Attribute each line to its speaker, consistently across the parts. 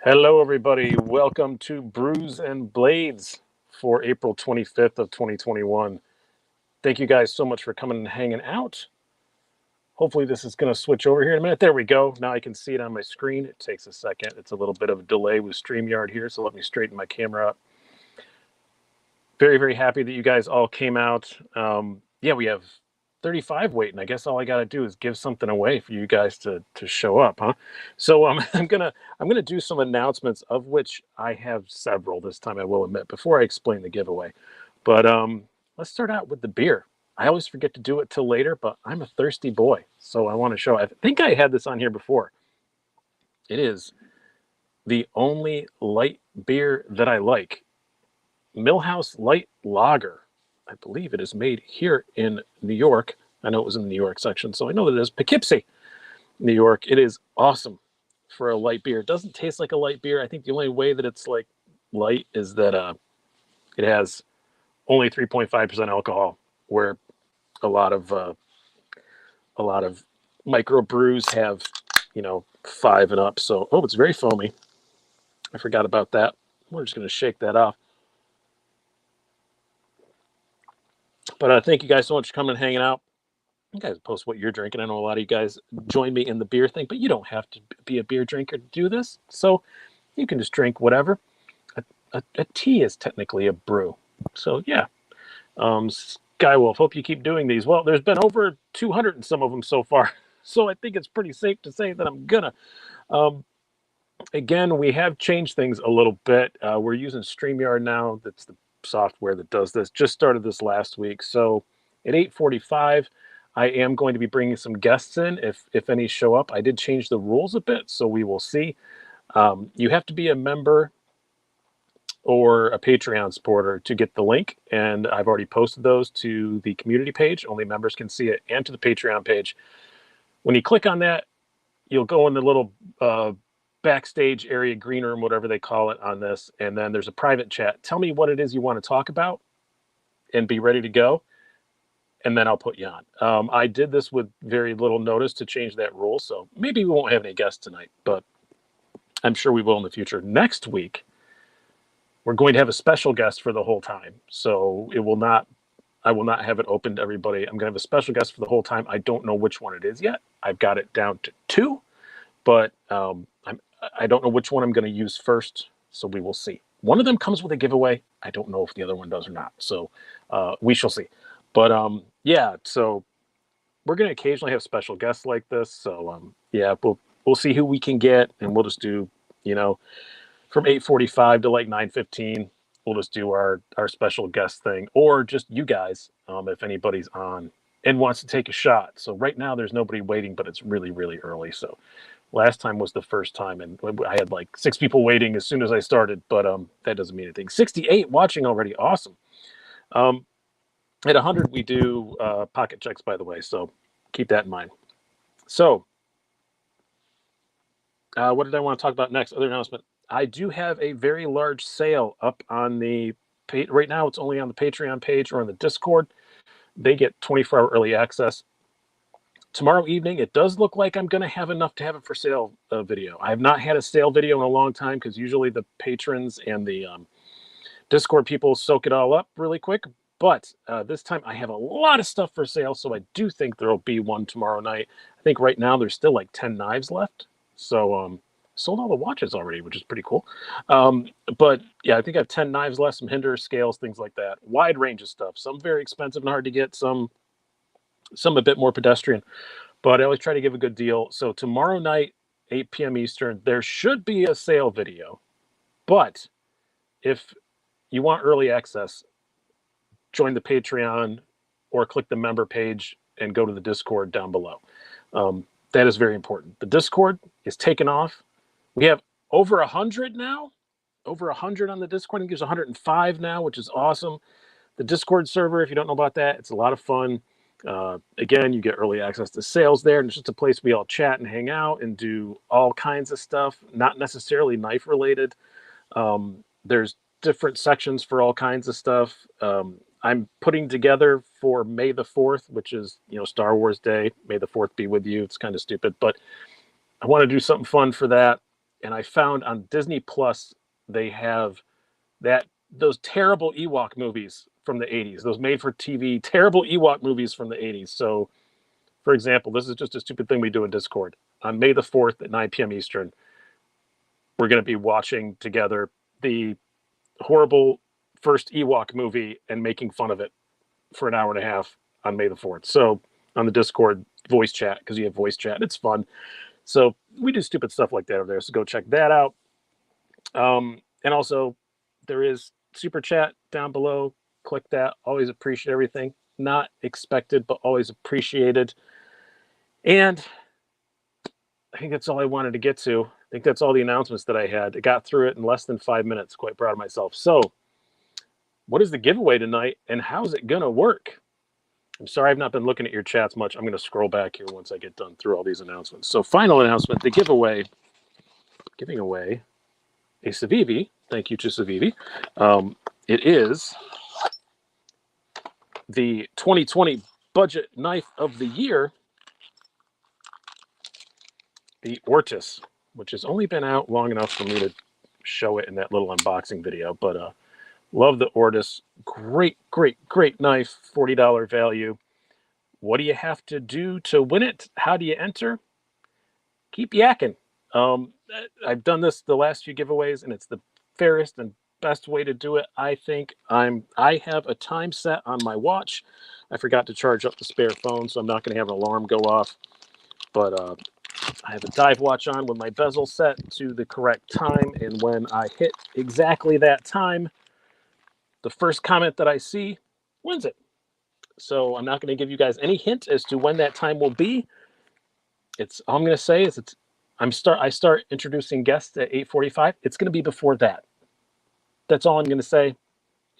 Speaker 1: Hello, everybody. Welcome to Brews and Blades for April 25th of 2021. Thank you guys so much for coming and hanging out. Hopefully this is going to switch over here in a minute. There we go. Now I can see it on my screen. It takes a second. It's a little bit of a delay with Streamyard here, so let me straighten my camera up. Very, very happy that you guys all came out. Yeah, we have 35 waiting. I guess all I got to do is give something away for you guys to show up, huh? So I'm gonna do some announcements, of which I have several this time, I will admit, before I explain the giveaway. But let's start out with the beer. I always forget to do it till later, but I'm a thirsty boy, so I want to show. I think I had this on here before. It is the only light beer that I like. Milhouse Light Lager. I believe it is made here in New York. I know it was in the New York section, so I know that it is Poughkeepsie, New York. It is awesome for a light beer. It doesn't taste like a light beer. I think the only way that it's like light is that it has only 3.5% alcohol, where a lot of micro brews have 5 and up. So it's very foamy. I forgot about that. We're just going to shake that off. But thank you guys so much for coming and hanging out. You guys post what you're drinking. I know a lot of you guys join me in the beer thing, but you don't have to be a beer drinker to do this. So you can just drink whatever. A tea is technically a brew. So yeah. Skywolf, hope you keep doing these. Well, there's been over 200 in some of them so far. So I think it's pretty safe to say that I'm gonna. Again, we have changed things a little bit. We're using Streamyard now. That's the software that does this. Just started this last week. So at 8:45, I am going to be bringing some guests in if any show up. I did change the rules a bit, so we will see. You have to be a member or a Patreon supporter to get the link, and I've already posted those to the community page. Only members can see it, and to the Patreon page. When you click on that, you'll go in the little backstage area, green room, whatever they call it on this, and then there's a private chat. Tell me what it is you want to talk about and be ready to go, and then I'll put you on. I did this with very little notice to change that rule, so maybe we won't have any guests tonight, but I'm sure we will in the future. Next week, we're going to have a special guest for the whole time, so I will not have it open to everybody. I'm going to have a special guest for the whole time. I don't know which one it is yet. I've got it down to 2, but I don't know which one I'm going to use first, so we will see. One of them comes with a giveaway. I don't know if the other one does or not, so we shall see. But yeah, so we're going to occasionally have special guests like this. So yeah, we'll see who we can get, and we'll just do from 8:45 to like 9:15. We'll just do our special guest thing, or just you guys if anybody's on and wants to take a shot. So right now there's nobody waiting, but it's really, really early. So last time was the first time, and I had like 6 people waiting as soon as I started, but that doesn't mean anything. 68 watching already. Awesome. At 100, we do pocket checks, by the way, so keep that in mind. So what did I want to talk about next? Other announcement. I do have a very large sale up on the right now. It's only on the Patreon page or on the Discord. They get 24-hour early access. Tomorrow evening, it does look like I'm going to have enough to have it for sale video. I have not had a sale video in a long time because usually the patrons and the Discord people soak it all up really quick. But this time I have a lot of stuff for sale, so I do think there will be one tomorrow night. I think right now there's still like 10 knives left. So sold all the watches already, which is pretty cool. But yeah, I think I have 10 knives left, some hinder scales, things like that. Wide range of stuff. Some very expensive and hard to get, some a bit more pedestrian. But I always try to give a good deal. So tomorrow night, 8 p.m. Eastern, there should be a sale video. But if you want early access, join the Patreon or click the member page and go to the Discord down below. That is very important. The Discord is taken off. We have over 100 now. Over 100 on the Discord. I think there's 105 now, which is awesome. The Discord server, if you don't know about that, it's a lot of fun. Again, you get early access to sales there, and it's just a place we all chat and hang out and do all kinds of stuff, not necessarily knife related. There's different sections for all kinds of stuff. I'm putting together for May the 4th, which is, Star Wars Day. May the 4th be with you. It's kind of stupid, but I want to do something fun for that. and I found on Disney Plus they have those terrible Ewok movies from the 80s, those made-for-TV terrible Ewok movies from the 80s. So, for example, this is just a stupid thing we do in Discord. On May the 4th at 9 p.m. Eastern, we're going to be watching together the horrible first Ewok movie and making fun of it for an hour and a half on May the 4th. So on the Discord voice chat, because you have voice chat, it's fun. So we do stupid stuff like that over there. So go check that out. And also, there is super chat down below. Click that. Always appreciate everything. Not expected, but always appreciated. And I think that's all I wanted to get to. I think that's all the announcements that I had. I got through it in less than 5 minutes. Quite proud of myself. So, what is the giveaway tonight, and how's it going to work? I'm sorry I've not been looking at your chats much. I'm going to scroll back here once I get done through all these announcements. So, final announcement, the giveaway, giving away a Civivi. Thank you to Civivi. It is the 2020 budget knife of the year, the Ortis, which has only been out long enough for me to show it in that little unboxing video. But love the Ortis. Great, great, great knife. $40 value. What do you have to do to win it? How do you enter? Keep yakking. I've done this the last few giveaways, and it's the fairest and best way to do it. I think I have a time set on my watch. I forgot to charge up the spare phone, so I'm not going to have an alarm go off. But I have a dive watch on with my bezel set to the correct time, and when I hit exactly that time, the first comment that I see wins it. So I'm not going to give you guys any hint as to when that time will be. It's all I'm going to say is I start introducing guests at 8:45. It's going to be before that. That's all I'm going to say,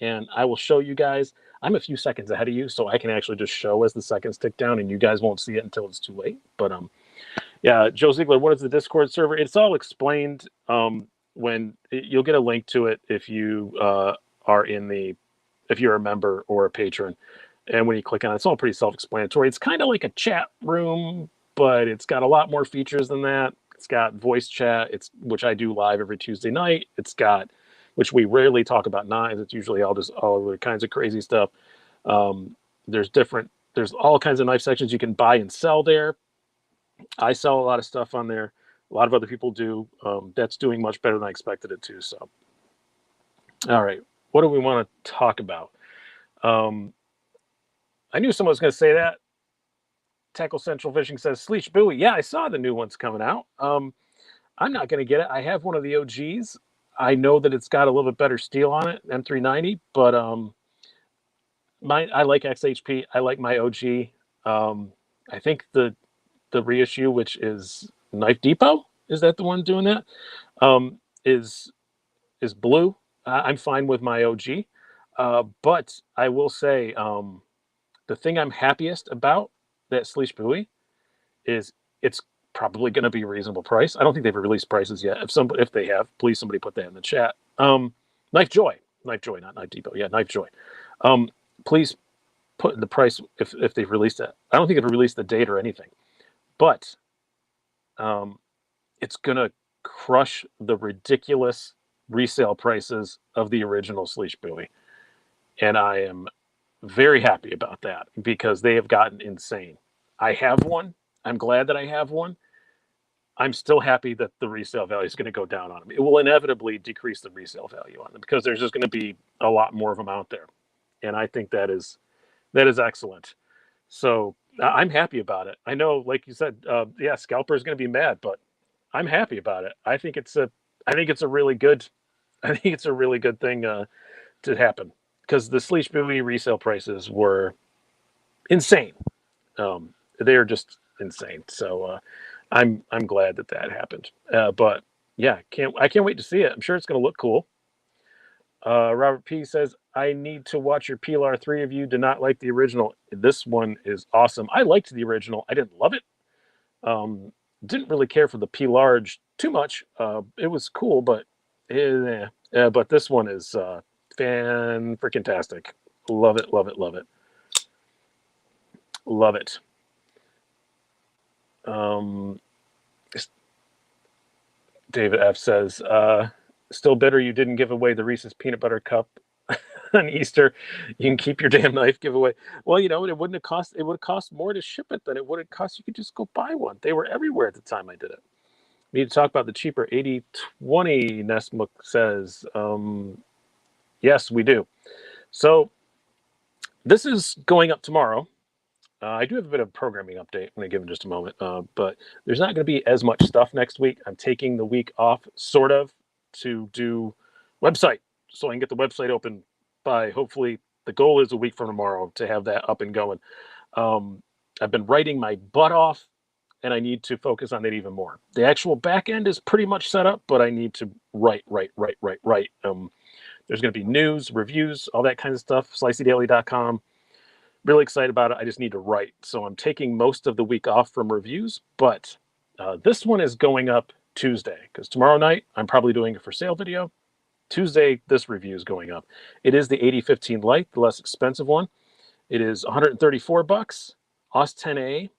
Speaker 1: and I will show you guys. I'm a few seconds ahead of you, so I can actually just show as the seconds tick down, and you guys won't see it until it's too late. But yeah, Joe Ziegler, what is the Discord server? It's all explained. When you'll get a link to it if you if you're a member or a patron, and when you click on it, it's all pretty self-explanatory. It's kind of like a chat room, but it's got a lot more features than that. It's got voice chat, which I do live every Tuesday night. It's got, which we rarely talk about knives. It's usually all other kinds of crazy stuff. There's all kinds of knife sections you can buy and sell there. I sell a lot of stuff on there. A lot of other people do. That's doing much better than I expected it to. So, all right, what do we want to talk about? I knew someone was going to say that. Tackle Central Fishing says, Sleech Buoy. Yeah, I saw the new ones coming out. I'm not going to get it. I have one of the OGs. I know that it's got a little bit better steel on it, M390, but I like XHP. I like my OG. I think the reissue, which is Knife Depot, is that the one doing that? Is blue. I'm fine with my OG. But I will say the thing I'm happiest about that Sleech Buoy is it's probably going to be a reasonable price. I don't think they've released prices yet. If they have, please somebody put that in the chat. Knife Joy, not Knife Depot. Yeah, Knife Joy. Please put the price if they've released it. I don't think they've released the date or anything, but it's gonna crush the ridiculous resale prices of the original Sleech Buoy, and I am very happy about that because they have gotten insane. I have one. I'm glad that I have one. I'm still happy that the resale value is going to go down on them. It will inevitably decrease the resale value on them because there's just going to be a lot more of them out there, and I think that is excellent. So I'm happy about it. I know, like you said, yeah, Scalper is going to be mad, but I'm happy about it. I think it's a really good thing to happen because the Sleech Buoy resale prices were insane. They are just insane. So I'm glad that happened. But yeah, I can't wait to see it. I'm sure it's going to look cool. Robert P says, I need to watch your PLR 3 review. Did not like the original. This one is awesome. I liked the original. I didn't love it. Didn't really care for the P large too much. It was cool, but this one is fan freaking tastic. Love it, love it, love it. Love it. David F says, still bitter you didn't give away the Reese's peanut butter cup on Easter. You can keep your damn knife giveaway. Well, it wouldn't have cost, it would have cost more to ship it than it would have cost. You could just go buy one. They were everywhere at the time I did it. We need to talk about the cheaper 80/20, Nesmuk says. Yes, we do. So this is going up tomorrow. I do have a bit of a programming update. I'm going to give in just a moment. But there's not going to be as much stuff next week. I'm taking the week off, sort of, to do website. So I can get the website open by, hopefully, the goal is a week from tomorrow to have that up and going. I've been writing my butt off, and I need to focus on it even more. The actual back end is pretty much set up, but I need to write. There's going to be news, reviews, all that kind of stuff. SliceyDaily.com. Really excited about it. I just need to write. So I'm taking most of the week off from reviews, but this one is going up Tuesday because tomorrow night I'm probably doing a for sale video. Tuesday, this review is going up. It is the 8015 Lite, the less expensive one. It is $134, OS 10A,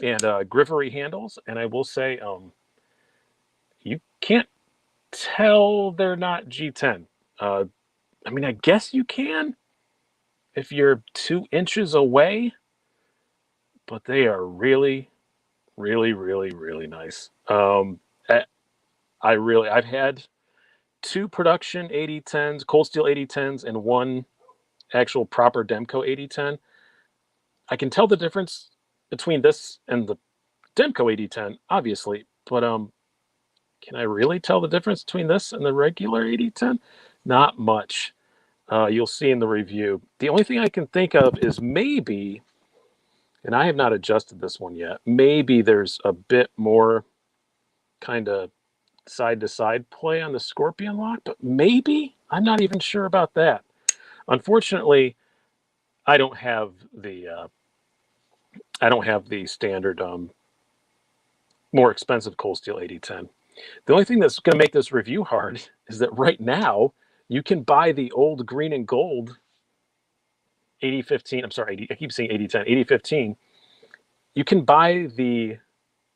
Speaker 1: and Grivery handles. And I will say, you can't tell they're not G10. I mean, I guess you can if you're 2 inches away, but they are really, really, really, really nice. I've had 2 production 8010s, cold steel 8010s, and 1 actual proper Demco 8010. I can tell the difference between this and the Demco 8010, obviously, but can I really tell the difference between this and the regular 8010? Not much. You'll see in the review. The only thing I can think of is maybe, and I have not adjusted this one yet, maybe there's a bit more kind of side-to-side play on the Scorpion lock, but maybe? I'm not even sure about that. Unfortunately, I don't have the standard more expensive cold steel 8010. The only thing that's going to make this review hard is that right now you can buy the old green and gold 8015. I'm sorry, I keep saying 8010, 8015. You can buy the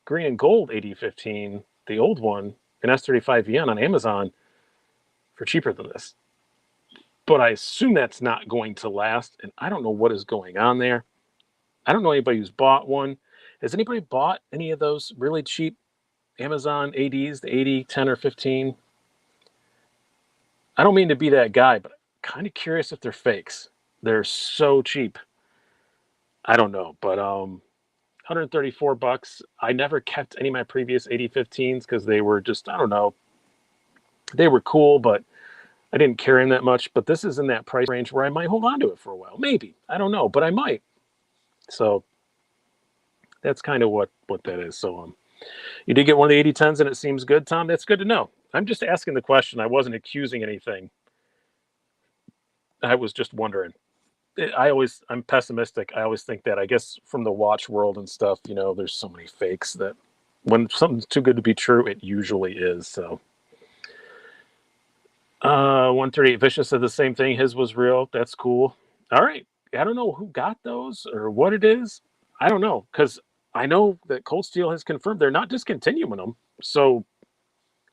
Speaker 1: green and gold 8015, the old one, an S35VN on Amazon for cheaper than this. But I assume that's not going to last, and I don't know what is going on there. I don't know anybody who's bought one. Has anybody bought any of those really cheap Amazon ADs, the 80, 10, or 15? I don't mean to be that guy, but I'm kind of curious if they're fakes. They're so cheap. I don't know, but $134. I never kept any of my previous 8015s because they were just, I don't know, they were cool, but I didn't carry them that much. But this is in that price range where I might hold on to it for a while. Maybe. I don't know, but I might. So that's kind of what that is. So you did get one of the 8010s and it seems good, Tom. That's good to know. I'm just asking the question. I wasn't accusing anything. I was just wondering. I'm pessimistic. I always think that, I guess, from the watch world and stuff, there's so many fakes that when something's too good to be true, it usually is. So 138 Vicious said the same thing. His was real. That's cool. All right. I don't know who got those or what it is. I don't know, because I know that Cold Steel has confirmed they're not discontinuing them. So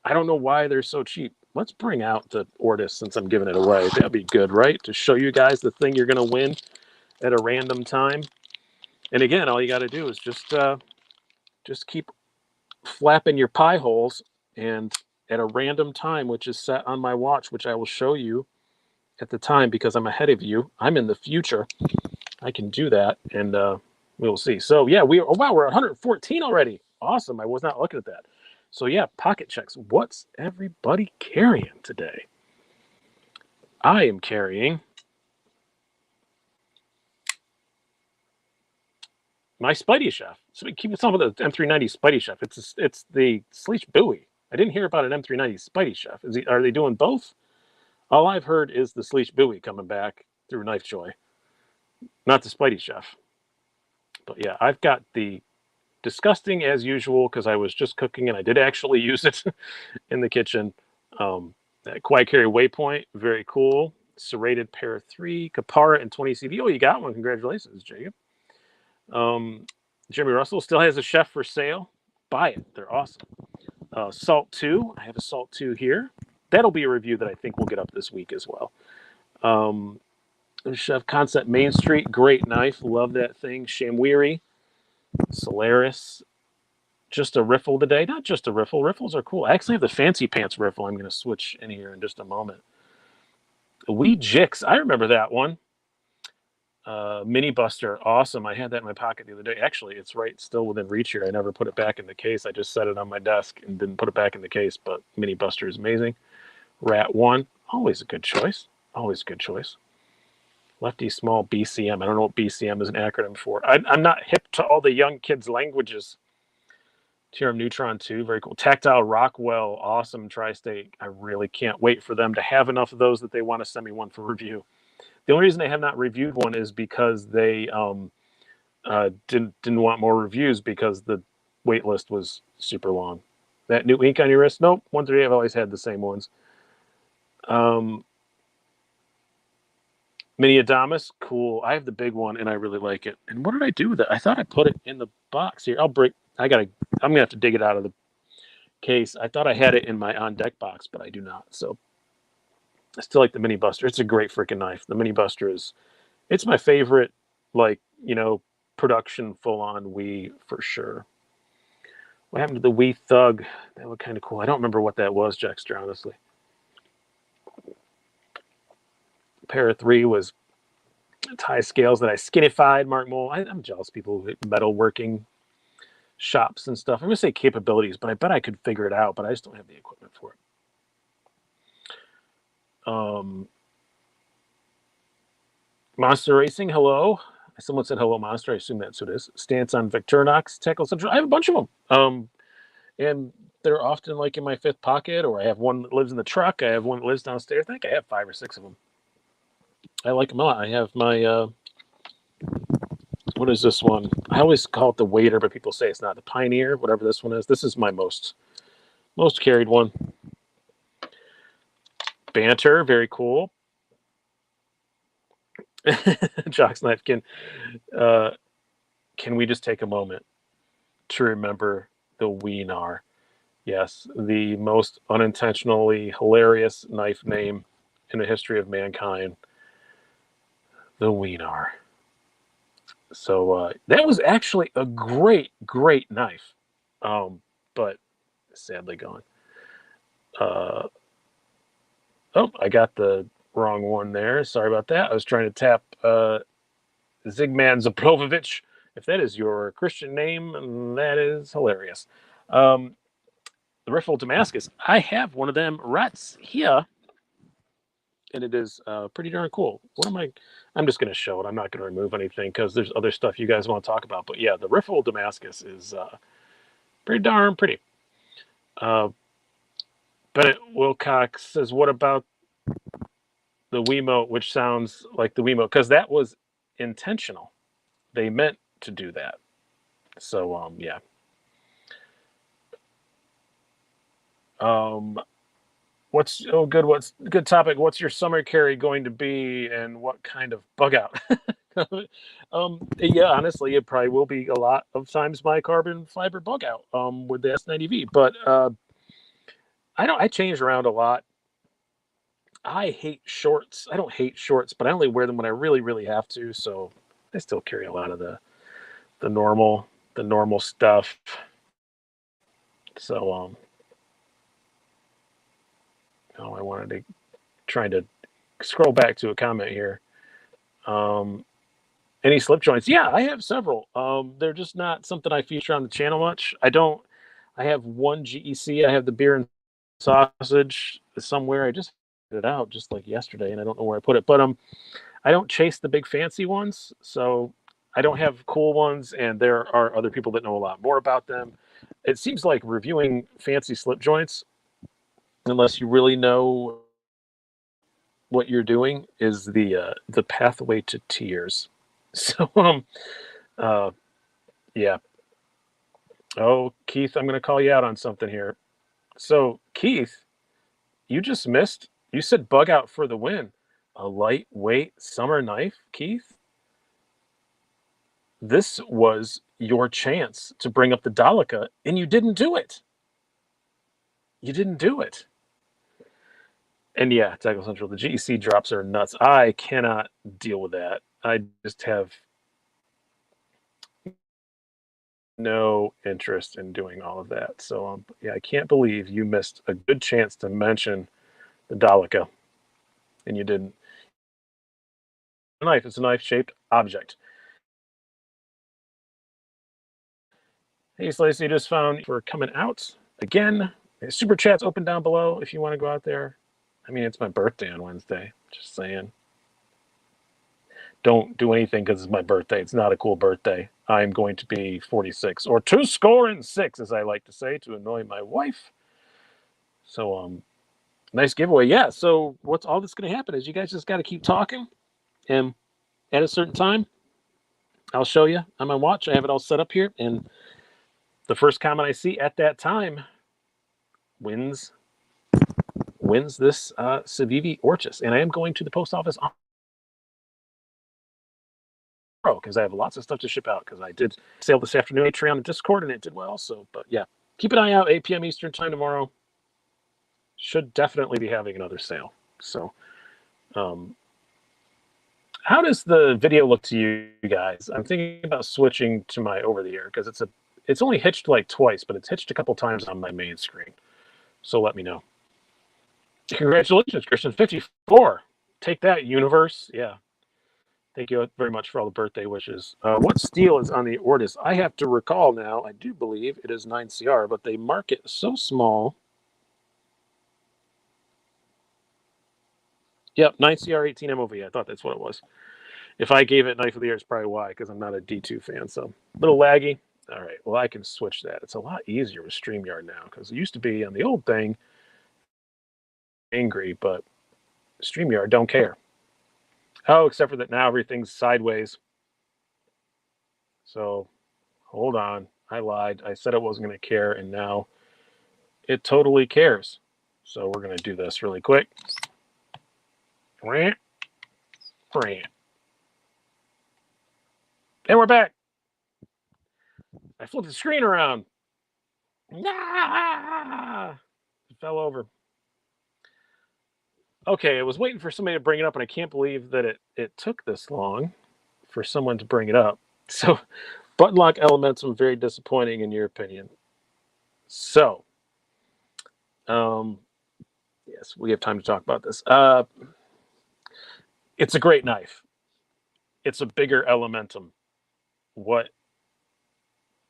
Speaker 1: I don't know why they're so cheap. Let's bring out the Ortis since I'm giving it away. That'd be good, right? To show you guys the thing you're going to win at a random time. And again, all you got to do is just keep flapping your pie holes, and at a random time, which is set on my watch, which I will show you at the time because I'm ahead of you. I'm in the future. I can do that, and we'll see. So yeah, we're at 114 already. Awesome. I was not looking at that. So yeah, pocket checks. What's everybody carrying today? I am carrying my Spidey Chef. So we keep talking about the M390 Spidey Chef. It's the Sleech Buoy. I didn't hear about an M390 Spidey Chef. Are they doing both? All I've heard is the Sleech Buoy coming back through Knife Joy, not the Spidey Chef. But yeah, I've got the disgusting as usual because I was just cooking and I did actually use it in the kitchen. That Quiet Carry Waypoint, very cool. Serrated Pair 3, Kapara, and 20 CD. Oh, you got one. Congratulations, Jacob. Jeremy Russell still has a chef for sale. Buy it. They're awesome. Salt 2. I have a Salt 2 here. That'll be a review that I think we'll get up this week as well. Chef Concept Main Street. Great knife. Love that thing. Shamwiri. Solaris. Just a riffle today. Not just a riffle. Riffles are cool. I actually have the Fancy Pants riffle. I'm going to switch in here in just a moment. Wee Jix. I remember that one. Mini Buster. Awesome. I had that in my pocket the other day. Actually, it's right still within reach here. I never put it back in the case. I just set it on my desk and didn't put it back in the case. But Mini Buster is amazing. Rat 1. Always a good choice. Always a good choice. Lefty Small BCM. I don't know what BCM is an acronym for. I'm not hip to all the young kids' languages. Tirum Neutron 2, very cool. Tactile Rockwell, awesome Tri-State. I really can't wait for them to have enough of those that they want to send me one for review. The only reason they have not reviewed one is because they didn't want more reviews because the wait list was super long. That new ink on your wrist? Nope. 138, I've always had the same ones. Mini Adamas, cool. I have the big one and I really like it. And what did I do with it? I thought I put it in the box here. I'm gonna have to dig it out of the case. I thought I had it in my on deck box, but I do not. So I still like the Mini Buster. It's a great freaking knife. The Mini Buster it's my favorite, like, production full on Wii for sure. What happened to the Wii Thug? That was kind of cool. I don't remember what that was, Jackster, honestly. Para 3 was tie scales that I skinified, Mark Mole. I'm jealous of people with metalworking shops and stuff. I'm going to say capabilities, but I bet I could figure it out, but I just don't have the equipment for it. Monster Racing, hello. Someone said hello, Monster. I assume that's what it is. Stance on Victorinox, Tackle Central. I have a bunch of them. And they're often like in my fifth pocket, or I have one that lives in the truck. I have one that lives downstairs. I think I have 5 or 6 of them. I like them a lot. I have my, what is this one? I always call it the Waiter, but people say it's not. The Pioneer, whatever this one is. This is my most carried one. Banter, very cool. Jock's Knife, can we just take a moment to remember the Wienar? Yes, the most unintentionally hilarious knife name in the history of mankind. The Wienar. So that was actually a great knife, but sadly gone. Oh, I got the wrong one there. Sorry about that. I was trying to tap Zigman Zabrovovich. If that is your Christian name, that is hilarious. The Riffle Damascus. I have one of them rats here, and it is pretty darn cool. I'm just going to show it. I'm not going to remove anything because there's other stuff you guys want to talk about. But yeah, the Riffle Damascus is pretty darn pretty. Bennett Wilcox says, what about the Wiimote, which sounds like the Wiimote? Because that was intentional. They meant to do that. So, yeah. What's good topic? What's your summer carry going to be, and what kind of bug out? Yeah, honestly, it probably will be a lot of times my carbon fiber bug out with the S90V, but I change around a lot. I hate shorts. I don't hate shorts, but I only wear them when I really have to. So I still carry a lot of the normal stuff. So I wanted to trying to scroll back to a comment here. Any slip joints? Yeah, I have several. They're just not something I feature on the channel much. I have one GEC. I have the beer and sausage somewhere. I just put it out just like yesterday, and I don't know where I put it. But I don't chase the big fancy ones, so I don't have cool ones, and there are other people that know a lot more about them. It seems like reviewing fancy slip joints, unless you really know what you're doing, is the pathway to tears. So yeah. Oh, Keith, I'm going to call you out on something here. So, Keith, you just missed. You said bug out for the win. A lightweight summer knife, Keith? This was your chance to bring up the Dalica, and you didn't do it. You didn't do it. And yeah, Tackle Central, the GEC drops are nuts. I cannot deal with that. I just have no interest in doing all of that. So yeah, I can't believe you missed a good chance to mention the Daleka, and you didn't. A knife. It's a knife-shaped object. Hey, Slicey, just found for coming out again. Super chats open down below if you want to go out there. I mean, it's my birthday on Wednesday. Just saying. Don't do anything because it's my birthday. It's not a cool birthday. I'm going to be 46, or 2 score and 6, as I like to say, to annoy my wife. So, nice giveaway. Yeah. So, what's all that's going to happen is you guys just got to keep talking, and at a certain time, I'll show you on my watch. I have it all set up here, and the first comment I see at that time wins this Civivi Orchis, and I am going to the post office on because I have lots of stuff to ship out because I did sale this afternoon Patreon and Discord, and it did well. So, but yeah, keep an eye out. 8 p.m. Eastern time tomorrow. Should definitely be having another sale. So, how does the video look to you guys? I'm thinking about switching to my over-the-air because it's only hitched like twice, but it's hitched a couple times on my main screen. So let me know. Congratulations, Christian. 54. Take that, universe. Yeah. Thank you very much for all the birthday wishes. What steel is on the Ortis? I have to recall now. I do believe it is 9CR, but they mark it so small. Yep, 9CR 18 MOV. I thought that's what it was. If I gave it Knife of the Year, it's probably why, because I'm not a D2 fan. So a little laggy. All right, well, I can switch that. It's a lot easier with StreamYard now, because it used to be on the old thing, angry, but StreamYard don't care. Oh, except for that now everything's sideways. So hold on. I lied. I said it wasn't going to care, and now it totally cares. So we're going to do this really quick. Rant. And we're back. I flipped the screen around. Ah! It fell over. Okay, I was waiting for somebody to bring it up, and I can't believe that it took this long for someone to bring it up. So, button lock Elementum, very disappointing in your opinion. So, yes, we have time to talk about this. It's a great knife. It's a bigger Elementum. What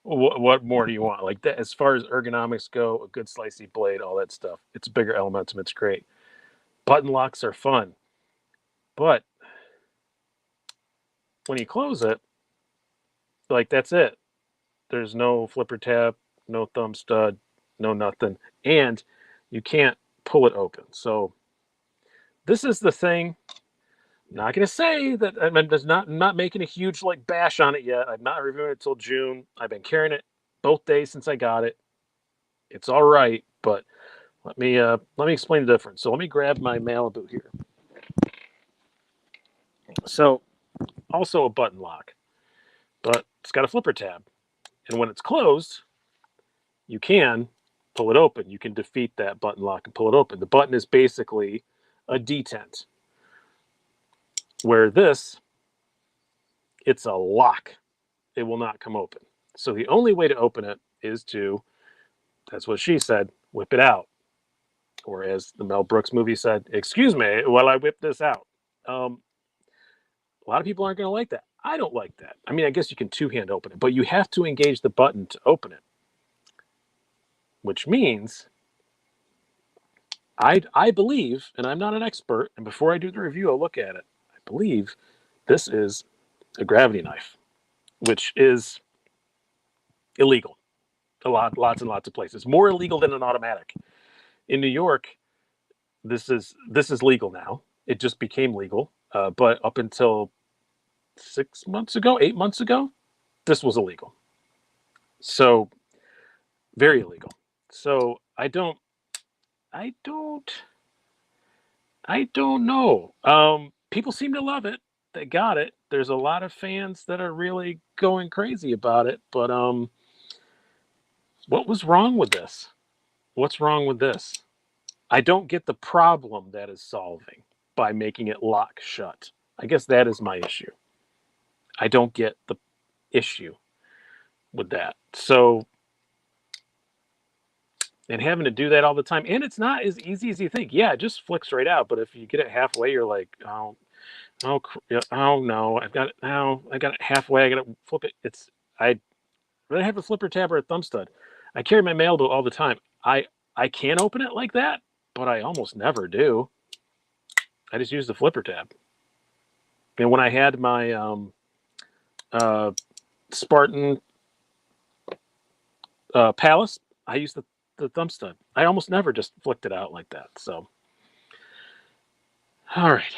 Speaker 1: more do you want? Like that, as far as ergonomics go, a good slicey blade, all that stuff. It's a bigger Elementum. It's great. Button locks are fun, but when you close it, like that's it. There's no flipper tab, no thumb stud, no nothing, and you can't pull it open. So this is the thing. I'm not going to say that I'm not making a huge like bash on it yet. I'm not reviewing it till June. I've been carrying it both days since I got it. It's all right, but let me explain the difference. So let me grab my Malibu here. So also a button lock, but it's got a flipper tab, and when it's closed, you can pull it open. You can defeat that button lock and pull it open. The button is basically a detent, where this, it's a lock. It will not come open. So the only way to open it is to, that's what she said, whip it out. Or as the Mel Brooks movie said, excuse me while I whip this out. A lot of people aren't going to like that. I don't like that. I mean, I guess you can two-hand open it, but you have to engage the button to open it, which means I believe, and I'm not an expert, and before I do the review, I'll look at it. I believe this is a gravity knife, which is illegal. Lots and lots of places. More illegal than an automatic. In New York, this is legal now. It just became legal, but up until 6 months ago, 8 months ago, this was illegal. So very illegal. So I don't know. People seem to love it. They got it. There's a lot of fans that are really going crazy about it. But what was wrong with this? What's wrong with this? I don't get the problem that is solving by making it lock shut. I guess that is my issue. I don't get the issue with that. So, and having to do that all the time, and it's not as easy as you think. Yeah, it just flicks right out. But if you get it halfway, you're like, oh no, I've got it now. I got it halfway. I got to flip it. I really have a flipper tab or a thumb stud. I carry my mail all the time. I can open it like that, but I almost never do. I just use the flipper tab. And when I had my Spartan Palace, I used the thumb stud. I almost never just flicked it out like that. So, all right,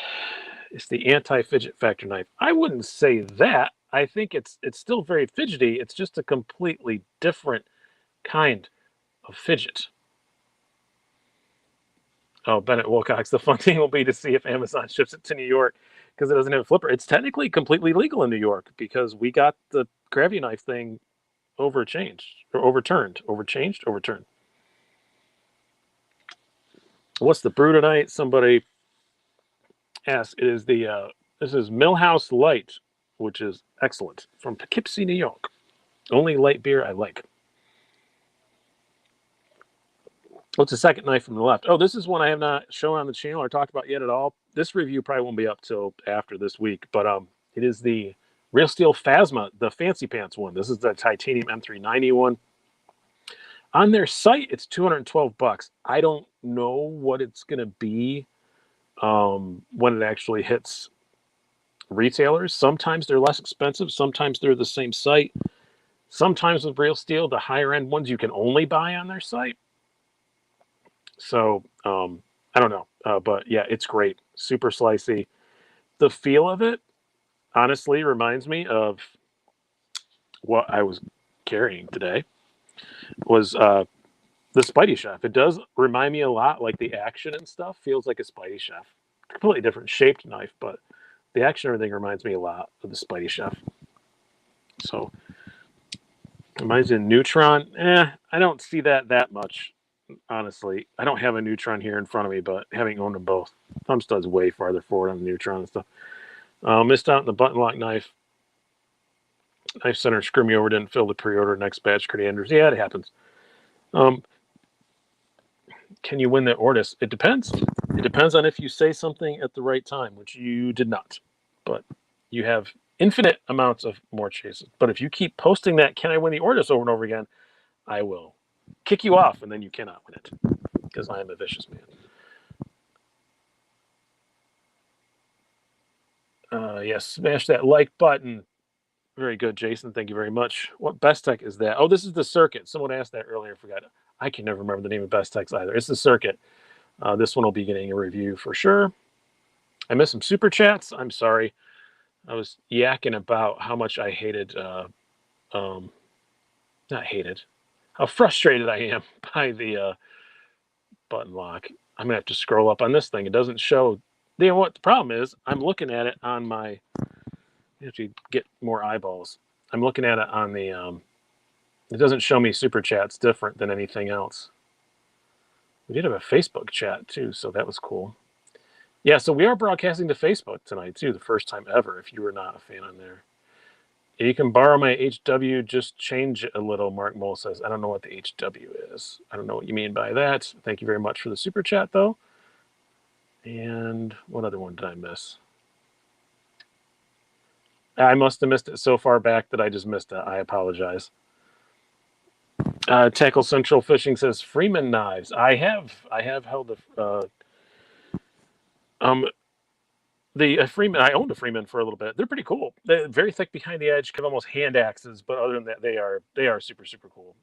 Speaker 1: it's the anti-fidget factor knife. I wouldn't say that. I think it's still very fidgety. It's just a completely different kind of fidget. Oh, Bennett Wilcox, the fun thing will be to see if Amazon ships it to New York because it doesn't have a flipper. It's technically completely legal in New York because we got the gravity knife thing overturned. What's the brew tonight? Somebody asked. It is this is Milhouse Light, which is excellent from Poughkeepsie, New York. Only light beer I like. What's the second knife from the left? Oh, this is one I have not shown on the channel or talked about yet at all. This review probably won't be up till after this week, but it is the Real Steel Phasma, the fancy pants one. This is the titanium M390 one. On their site, it's $212. I don't know what it's going to be when it actually hits retailers. Sometimes they're less expensive. Sometimes they're the same site. Sometimes with Real Steel, the higher end ones you can only buy on their site. So I don't know, but yeah, it's great. Super slicey. The feel of it, honestly, reminds me of what I was carrying today. Was the Spidey Chef. It does remind me a lot, like the action and stuff feels like a Spidey Chef. Completely different shaped knife, but the action and everything reminds me a lot of the Spidey Chef. So reminds me of Neutron. I don't see that much. Honestly, I don't have a Neutron here in front of me, but having owned them both, thumb stud's way farther forward on the Neutron and stuff. Missed out on the button lock knife. Knife center screw me over. Didn't fill the pre-order. Next batch credenders. Yeah, it happens. Can you win the Ortis? It depends. It depends on if you say something at the right time, which you did not. But you have infinite amounts of more chases. But if you keep posting that, can I win the Ortis over and over again? I will kick you off, and then you cannot win it because I am a vicious man. Yes, smash that like button. Very good, Jason. Thank you very much. What Best Tech is that? Oh, this is the circuit. Someone asked that earlier. I forgot. I can never remember the name of Best Techs either. It's the circuit. This one will be getting a review for sure. I missed some super chats. I'm sorry. I was yakking about how much I hated, not hated, how frustrated I am by the button lock. I'm going to have to scroll up on this thing. It doesn't show. You know what the problem is? I'm looking at it on my, you have to get more eyeballs. I'm looking at it on the, it doesn't show me super chats different than anything else. We did have a Facebook chat too, so that was cool. Yeah, so we are broadcasting to Facebook tonight too, the first time ever, if you were not a fan on there. You can borrow my HW, just change it a little, Mark Mole says. I don't know what the HW is. I don't know what you mean by that. Thank you very much for the super chat, though. And what other one did I miss? I must have missed it so far back that I just missed it. I apologize. Tackle Central Fishing says Freeman knives. I have held the Freeman. I owned a Freeman for a little bit. They're pretty cool. They're very thick behind the edge, kind of almost hand axes. But other than that, they are super cool.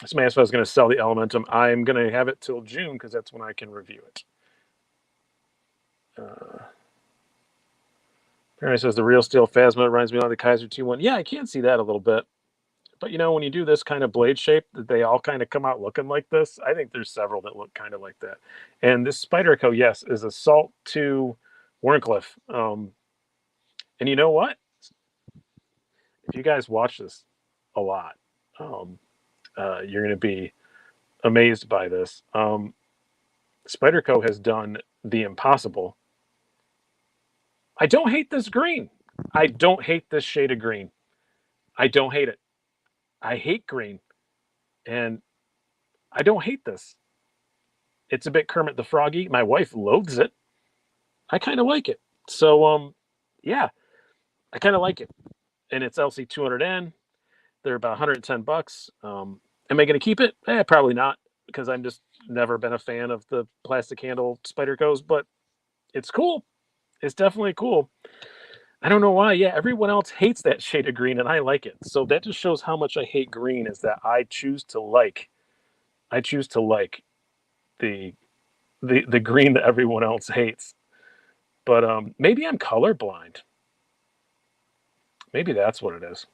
Speaker 1: Somebody asked if I was going to sell the Elementum. I'm going to have it till June because that's when I can review it. Apparently says the Real Steel Phasma reminds me of the Kaiser 2-1. Yeah, I can see that a little bit. But you know, when you do this kind of blade shape, that they all kind of come out looking like this. I think there's several that look kind of like that. And this Spyderco, yes, is a Salt 2 Wharncliffe. And you know what? If you guys watch this a lot, You're going to be amazed by this. Spyderco has done the impossible. I don't hate this green. I don't hate this shade of green. I don't hate it. I hate green, and I don't hate this. It's a bit Kermit the Froggy. My wife loathes it. I kind of like it. So, yeah, I kind of like it. And it's LC 200N. They're about 110 bucks. Am I going to keep it? Probably not, because I'm just never been a fan of the plastic handle Spydercos, but it's cool. It's definitely cool. I don't know why. Yeah, everyone else hates that shade of green, and I like it. So that just shows how much I hate green. Is that I choose to like. I choose to like the the green that everyone else hates. But maybe I'm colorblind. Maybe that's what it is.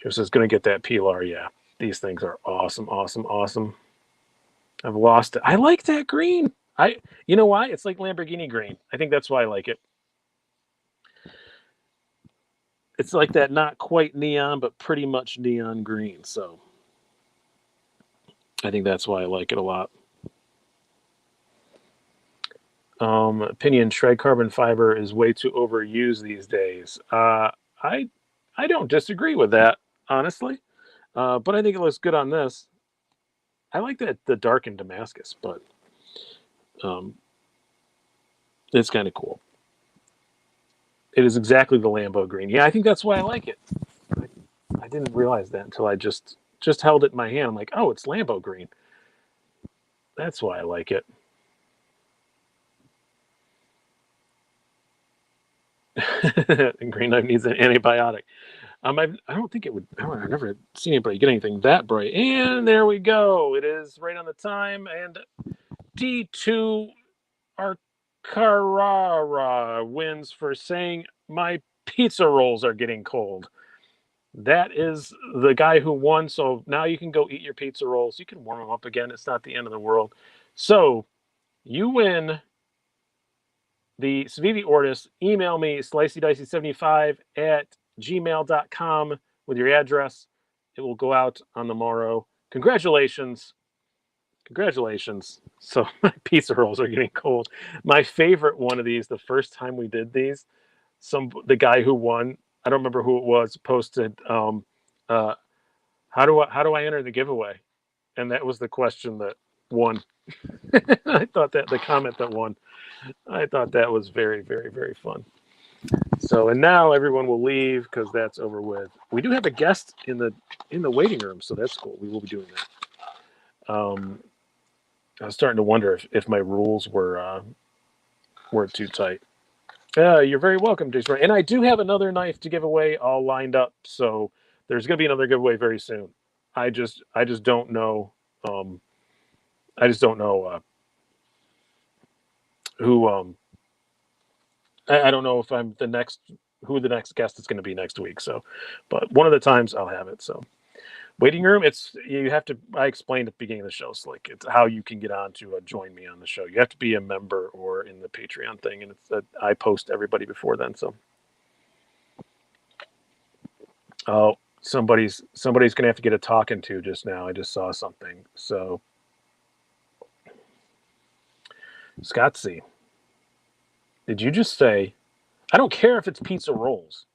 Speaker 1: Just is going to get that PLR. Yeah, these things are awesome, awesome, awesome. I've lost it. I like that green. You know why? It's like Lamborghini green. I think that's why I like it. It's like that not quite neon, but pretty much neon green. So I think that's why I like it a lot. Opinion: shred carbon fiber is way too overused these days. I don't disagree with that, honestly. But I think it looks good on this. I like that the darkened Damascus, but um, it's kind of cool. It is exactly the Lambo green. Yeah, I think that's why I like it. I didn't realize that until I just held it in my hand. I'm like, oh, it's Lambo green. That's why I like it. And green knife needs an antibiotic. I don't think it would. I've never seen anybody get anything that bright. And there we go. It is right on the time. And D2 Arcarara wins for saying my pizza rolls are getting cold. That is the guy who won. So now you can go eat your pizza rolls. You can warm them up again. It's not the end of the world. So you win the Civivi Ortis. Email me slicydicey75 at gmail.com with your address. It will go out on the morrow. Congratulations. Congratulations. So my pizza rolls are getting cold. My favorite one of these, the first time we did these, the guy who won, I don't remember who it was, posted, uh, how do I enter the giveaway? And that was the question that won. I thought that the comment that won. I thought that was very, very, very fun. So, and now everyone will leave because that's over with. We do have a guest in the waiting room, so that's cool. We will be doing that. I was starting to wonder if my rules were too tight. You're very welcome, Jason. And I do have another knife to give away all lined up, so there's going to be another giveaway very soon. I just don't know. I just don't know who. I don't know if I'm who the next guest is going to be next week. So, but one of the times I'll have it. So, waiting room. It's you have to. I explained at the beginning of the show. So like it's how you can get on to join me on the show. You have to be a member or in the Patreon thing, and it's I post everybody before then. So, oh, somebody's gonna have to get a talking to just now. I just saw something. So, Scottsy, did you just say? I don't care if it's pizza rolls,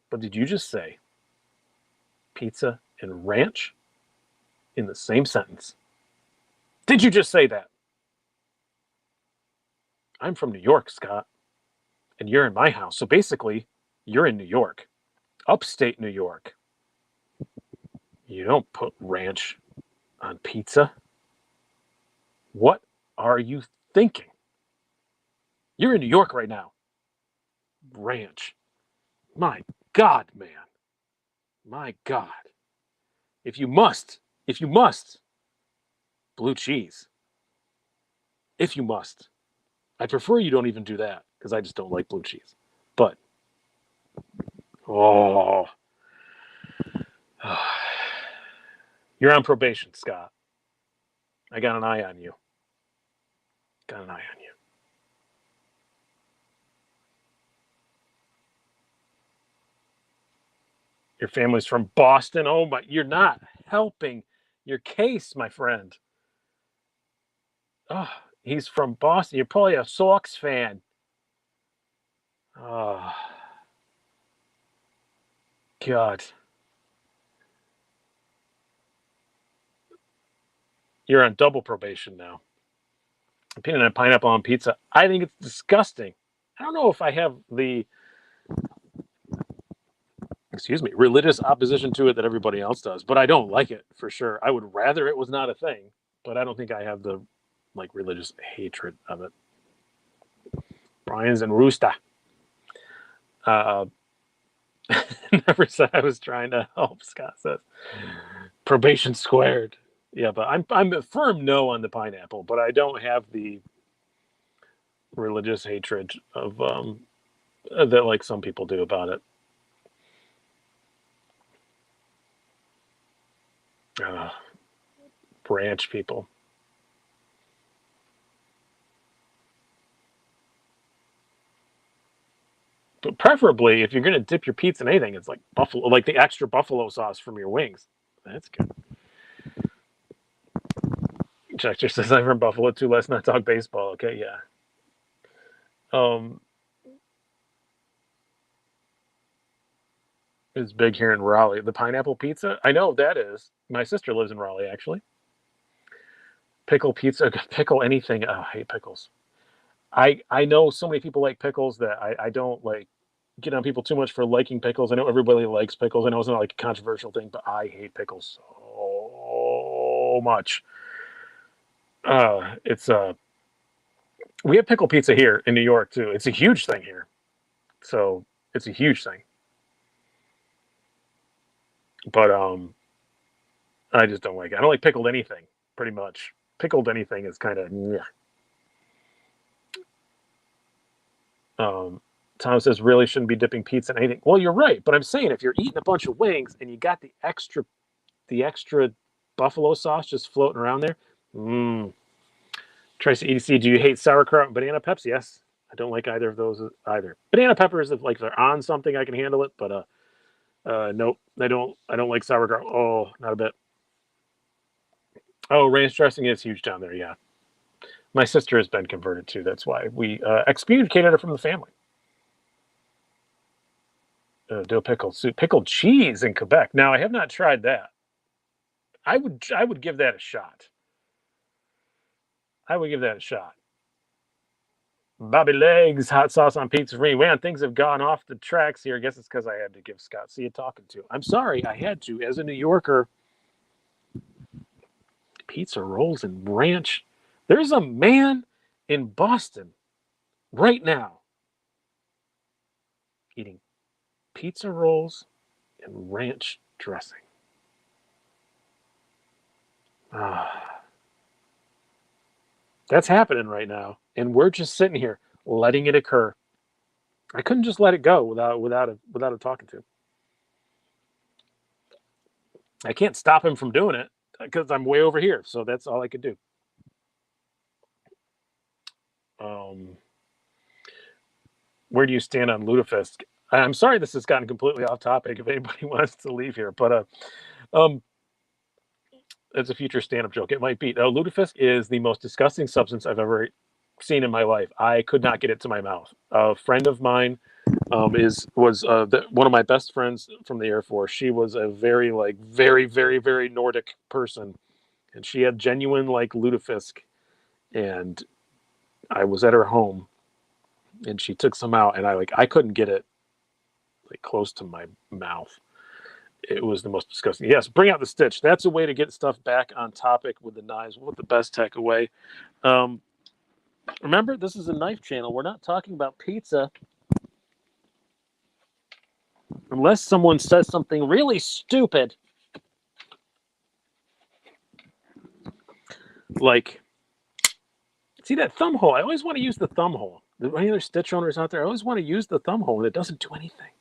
Speaker 1: but did you just say pizza and ranch in the same sentence? Did you just say that? I'm from New York, Scott, and you're in my house. So basically, you're in New York, upstate New York. You don't put ranch on pizza. What are you thinking? You're in New York right now. Ranch. My God, man. My God. If you must, blue cheese. If you must. I prefer you don't even do that because I just don't like blue cheese. But, oh, you're on probation, Scott. I got an eye on you. Got an eye on you. Your family's from Boston. Oh my, you're not helping your case, my friend. Oh, he's from Boston. You're probably a Sox fan. Oh, God. You're on double probation now. Peanut and pineapple on pizza. I think it's disgusting. I don't know if I have the, excuse me, religious opposition to it that everybody else does, but I don't like it for sure. I would rather it was not a thing, but I don't think I have the like religious hatred of it. Brian's and Rooster. Never said I was trying to help. Scott says probation squared. Yeah, but I'm a firm no on the pineapple, but I don't have the religious hatred of that like some people do about it. Branch people. But preferably, if you're going to dip your pizza in anything, it's like buffalo, like the extra buffalo sauce from your wings. That's good. Chester says I'm from Buffalo too. Let's not talk baseball. Okay, yeah. It's big here in Raleigh. The pineapple pizza. I know that is. My sister lives in Raleigh actually. Pickle pizza, pickle anything. Oh, I hate pickles. I know so many people like pickles that I don't like get on people too much for liking pickles. I know everybody likes pickles. I know it's not like a controversial thing, but I hate pickles so much. It's we have pickle pizza here in New York too. It's a huge thing here, so it's a huge thing. But I just don't like it. I don't like pickled anything. Pretty much, pickled anything is kind of. Tom says really shouldn't be dipping pizza in anything. Well, you're right, but I'm saying if you're eating a bunch of wings and you got the extra buffalo sauce just floating around there. Tracy EDC, do you hate sauerkraut and banana peps? Yes, I don't like either of those either. Banana peppers, if like they're on something, I can handle it, but nope, I don't. I don't like sauerkraut. Oh, not a bit. Oh, ranch dressing is huge down there. Yeah, my sister has been converted too. That's why we excommunicated her from the family. Dill pickle soup, pickled cheese in Quebec. Now I have not tried that. I would give that a shot. I would give that a shot. Bobby Legs, hot sauce on pizza for me. Man, things have gone off the tracks here. I guess it's because I had to give Scott C a talking to. I'm sorry, I had to. As a New Yorker, pizza rolls and ranch. There's a man in Boston right now eating pizza rolls and ranch dressing. Ah, that's happening right now, and we're just sitting here letting it occur. I couldn't just let it go without a talking to. I can't stop him from doing it because I'm way over here. So that's all I could do. Where do you stand on Ludafisk? I'm sorry this has gotten completely off topic. If anybody wants to leave here, but it's a future stand-up joke. It might be. Ludafisk is the most disgusting substance I've ever seen in my life. I could not get it to my mouth. A friend of mine was one of my best friends from the Air Force. She was a very very Nordic person, and she had genuine like lutefisk. And I was at her home, and she took some out, and I couldn't get it like close to my mouth. It was the most disgusting. Yes, bring out the stitch. That's a way to get stuff back on topic with the knives. We'll put the best tech away. Remember, this is a knife channel. We're not talking about pizza. Unless someone says something really stupid. Like, see that thumb hole? I always want to use the thumb hole. Any other stitch owners out there? I always want to use the thumb hole, and it doesn't do anything.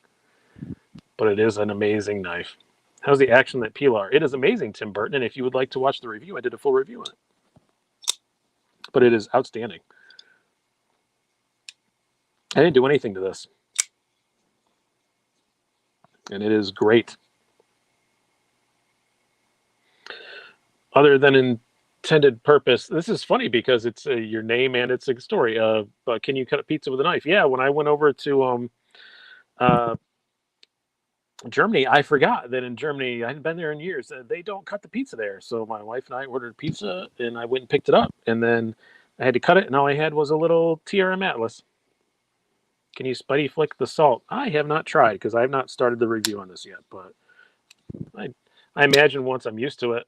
Speaker 1: But it is an amazing knife. How's the action that Pilar? It is amazing, Tim Burton. And if you would like to watch the review, I did a full review on it. But it is outstanding. I didn't do anything to this. And it is great. other than intended purpose. This is funny because it's your name and it's a story. But can you cut a pizza with a knife? Yeah, when I went over to uh, Germany, I forgot that in Germany, I hadn't been there in years. They don't cut the pizza there. So my wife and I ordered pizza, and I went and picked it up, and then I had to cut it, and all I had was a little TRM Atlas. Can you spidey flick the salt? I have not tried because I have not started the review on this yet, but I imagine once I'm used to it,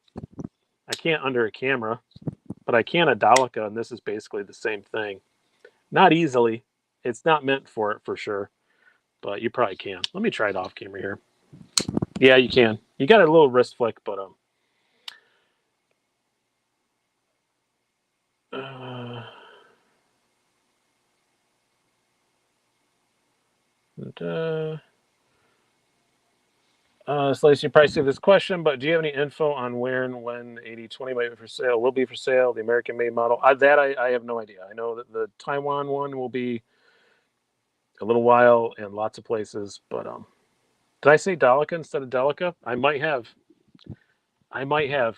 Speaker 1: I can't under a camera, but I can a Daleka, and this is basically the same thing. Not easily. It's not meant for it for sure, but you probably can. Let me try it off camera here. Yeah, you can. You got a little wrist flick, but Slice, you probably see this question, but do you have any info on where and when 8020 might be for sale? Will be for sale, the American-made model. I have no idea. I know that the Taiwan one will be a little while and lots of places, but did I say Delica instead of Delica? I might have.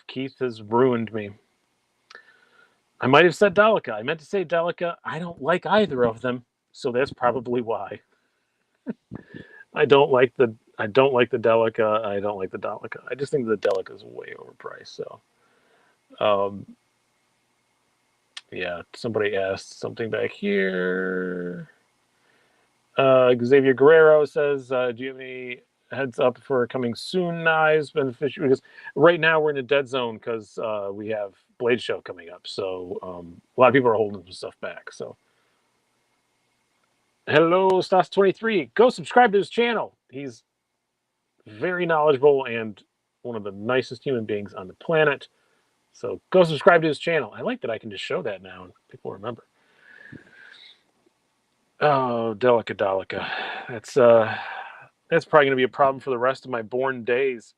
Speaker 1: Keith has ruined me. I might have said Delica. I meant to say Delica. I don't like either of them, so that's probably why. I don't like the Delica. I don't like the Delica. I just think the Delica is way overpriced. So, yeah. Somebody asked something back here. Xavier Guerrero says, "Do you have any heads up for coming soon knives beneficial?" Because right now we're in a dead zone because we have Blade Show coming up. So a lot of people are holding some stuff back. So, hello, Stas23. Go subscribe to his channel. He's very knowledgeable and one of the nicest human beings on the planet. So go subscribe to his channel. I like that I can just show that now and people remember. Oh, Delica. That's probably going to be a problem for the rest of my born days.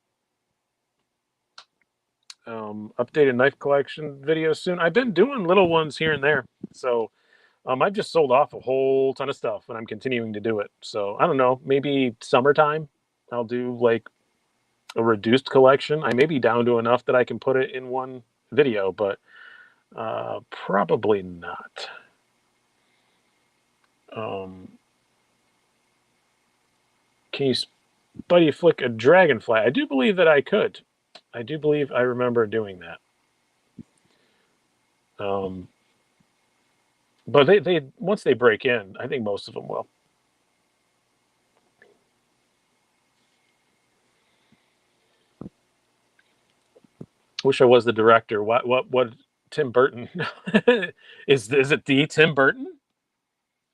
Speaker 1: Updated knife collection videos soon. I've been doing little ones here and there. So I've just sold off a whole ton of stuff and I'm continuing to do it. So I don't know, maybe summertime I'll do like a reduced collection. I may be down to enough that I can put it in one video, but probably not. Can you spidey flick a dragonfly? I do believe that I could. I do believe I remember doing that. But they once they break in, I think most of them will. Wish I was the director. What Tim Burton? Is it the Tim Burton?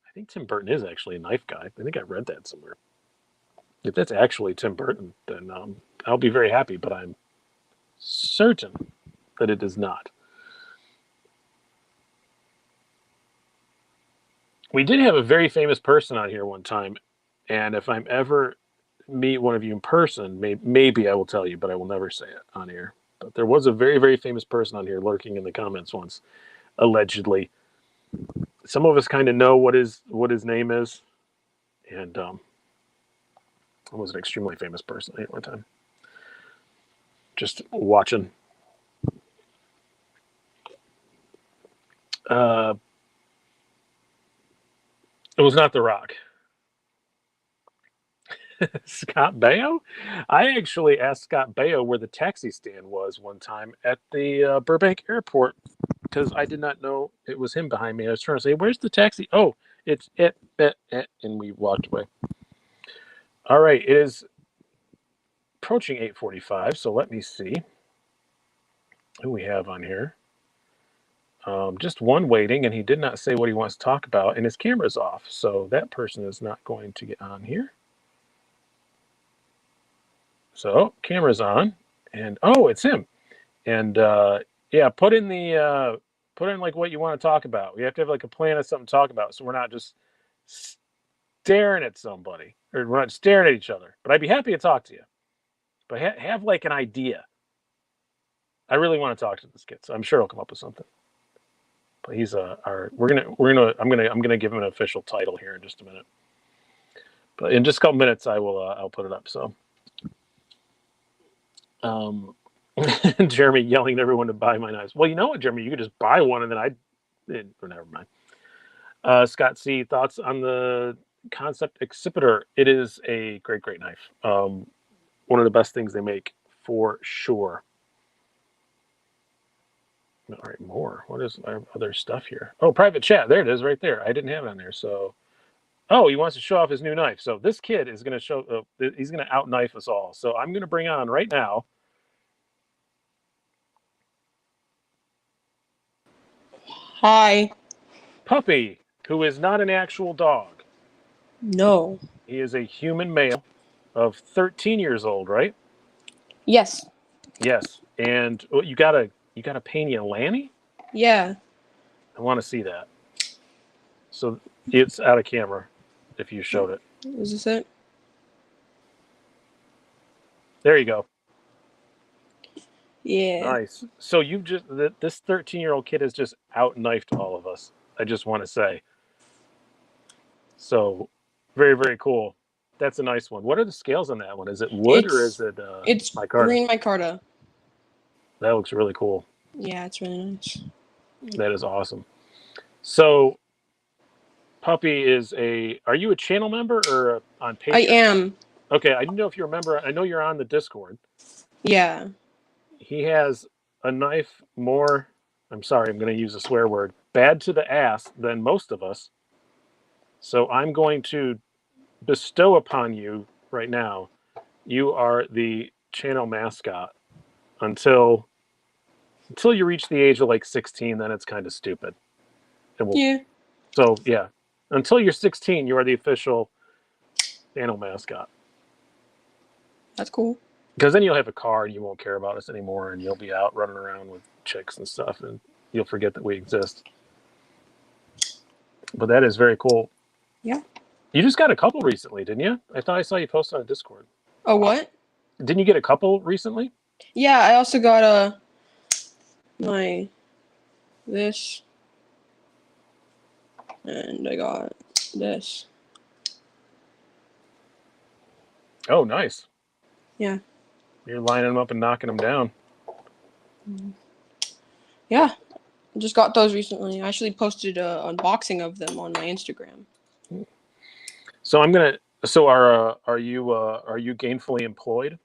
Speaker 1: I think Tim Burton is actually a knife guy. I think I read that somewhere. If that's actually Tim Burton, then I'll be very happy, but I'm certain that it is not. We did have a very famous person on here one time, and if I'm ever meet one of you in person, maybe I will tell you, but I will never say it on here. But there was a very, very famous person on here lurking in the comments once, allegedly. Some of us kind of know what his name is, and I was an extremely famous person at one time. Just watching. It was not The Rock. Scott Baio? I actually asked Scott Baio where the taxi stand was one time at the Burbank airport because I did not know it was him behind me. I was trying to say, where's the taxi? Oh, it's it, and we walked away. All right, it is approaching 8:45, so let me see who we have on here. Just one waiting, and he did not say what he wants to talk about, and his camera's off, so that person is not going to get on here. So camera's on, and oh, it's him. And yeah, put in like what you want to talk about. We have to have like a plan of something to talk about, so we're not just staring at somebody or we're not staring at each other. But I'd be happy to talk to you. But have like an idea. I really want to talk to this kid, so I'm sure he'll come up with something. But he's I'm gonna give him an official title here in just a minute. But in just a couple minutes, I'll put it up. So, Jeremy yelling at everyone to buy my knives. Well, you know what, Jeremy? You could just buy one and then never mind. Scott C. Thoughts on the concept Excipitor? It is a great, great knife. One of the best things they make for sure. All right, more. What is our other stuff here? Oh, private chat. There it is, right there. I didn't have it on there. So, oh, he wants to show off his new knife. So this kid is going to show. He's going to out knife us all. So I'm going to bring on right now.
Speaker 2: Hi.
Speaker 1: Puppy, who is not an actual dog.
Speaker 2: No.
Speaker 1: He is a human male of 13 years old, right?
Speaker 2: Yes.
Speaker 1: Yes. And you got a Pateon Lanny?
Speaker 2: Yeah.
Speaker 1: I want to see that. So it's out of camera if you showed it.
Speaker 2: Is this it?
Speaker 1: There you go.
Speaker 2: Yeah.
Speaker 1: Nice. So you just this 13-year-old kid has just out knifed all of us. I just want to say. So very, very cool. That's a nice one. What are the scales on that one? Is it wood or is it
Speaker 2: it's
Speaker 1: micarta?
Speaker 2: green micarta.
Speaker 1: That looks really cool.
Speaker 2: Yeah, it's really nice.
Speaker 1: That is awesome. So Puppy is are you a channel member or on Patreon?
Speaker 2: I am.
Speaker 1: Okay, I didn't know if you remember. I know you're on the Discord.
Speaker 2: Yeah.
Speaker 1: He has a knife more, I'm sorry, I'm going to use a swear word, bad to the ass than most of us. So I'm going to bestow upon you right now, you are the channel mascot until you reach the age of like 16, then it's kind of stupid.
Speaker 2: Yeah.
Speaker 1: So yeah, until you're 16, you are the official channel mascot.
Speaker 2: That's cool.
Speaker 1: Because then you'll have a car and you won't care about us anymore, and you'll be out running around with chicks and stuff, and you'll forget that we exist. But that is very cool.
Speaker 2: Yeah.
Speaker 1: You just got a couple recently, didn't you? I thought I saw you post on Discord.
Speaker 2: Oh, what?
Speaker 1: Didn't you get a couple recently?
Speaker 2: Yeah, I also got this, and I got this.
Speaker 1: Oh, nice.
Speaker 2: Yeah.
Speaker 1: You're lining them up and knocking them down.
Speaker 2: Yeah. I just got those recently. I actually posted an unboxing of them on my Instagram.
Speaker 1: So I'm gonna. So are you gainfully employed?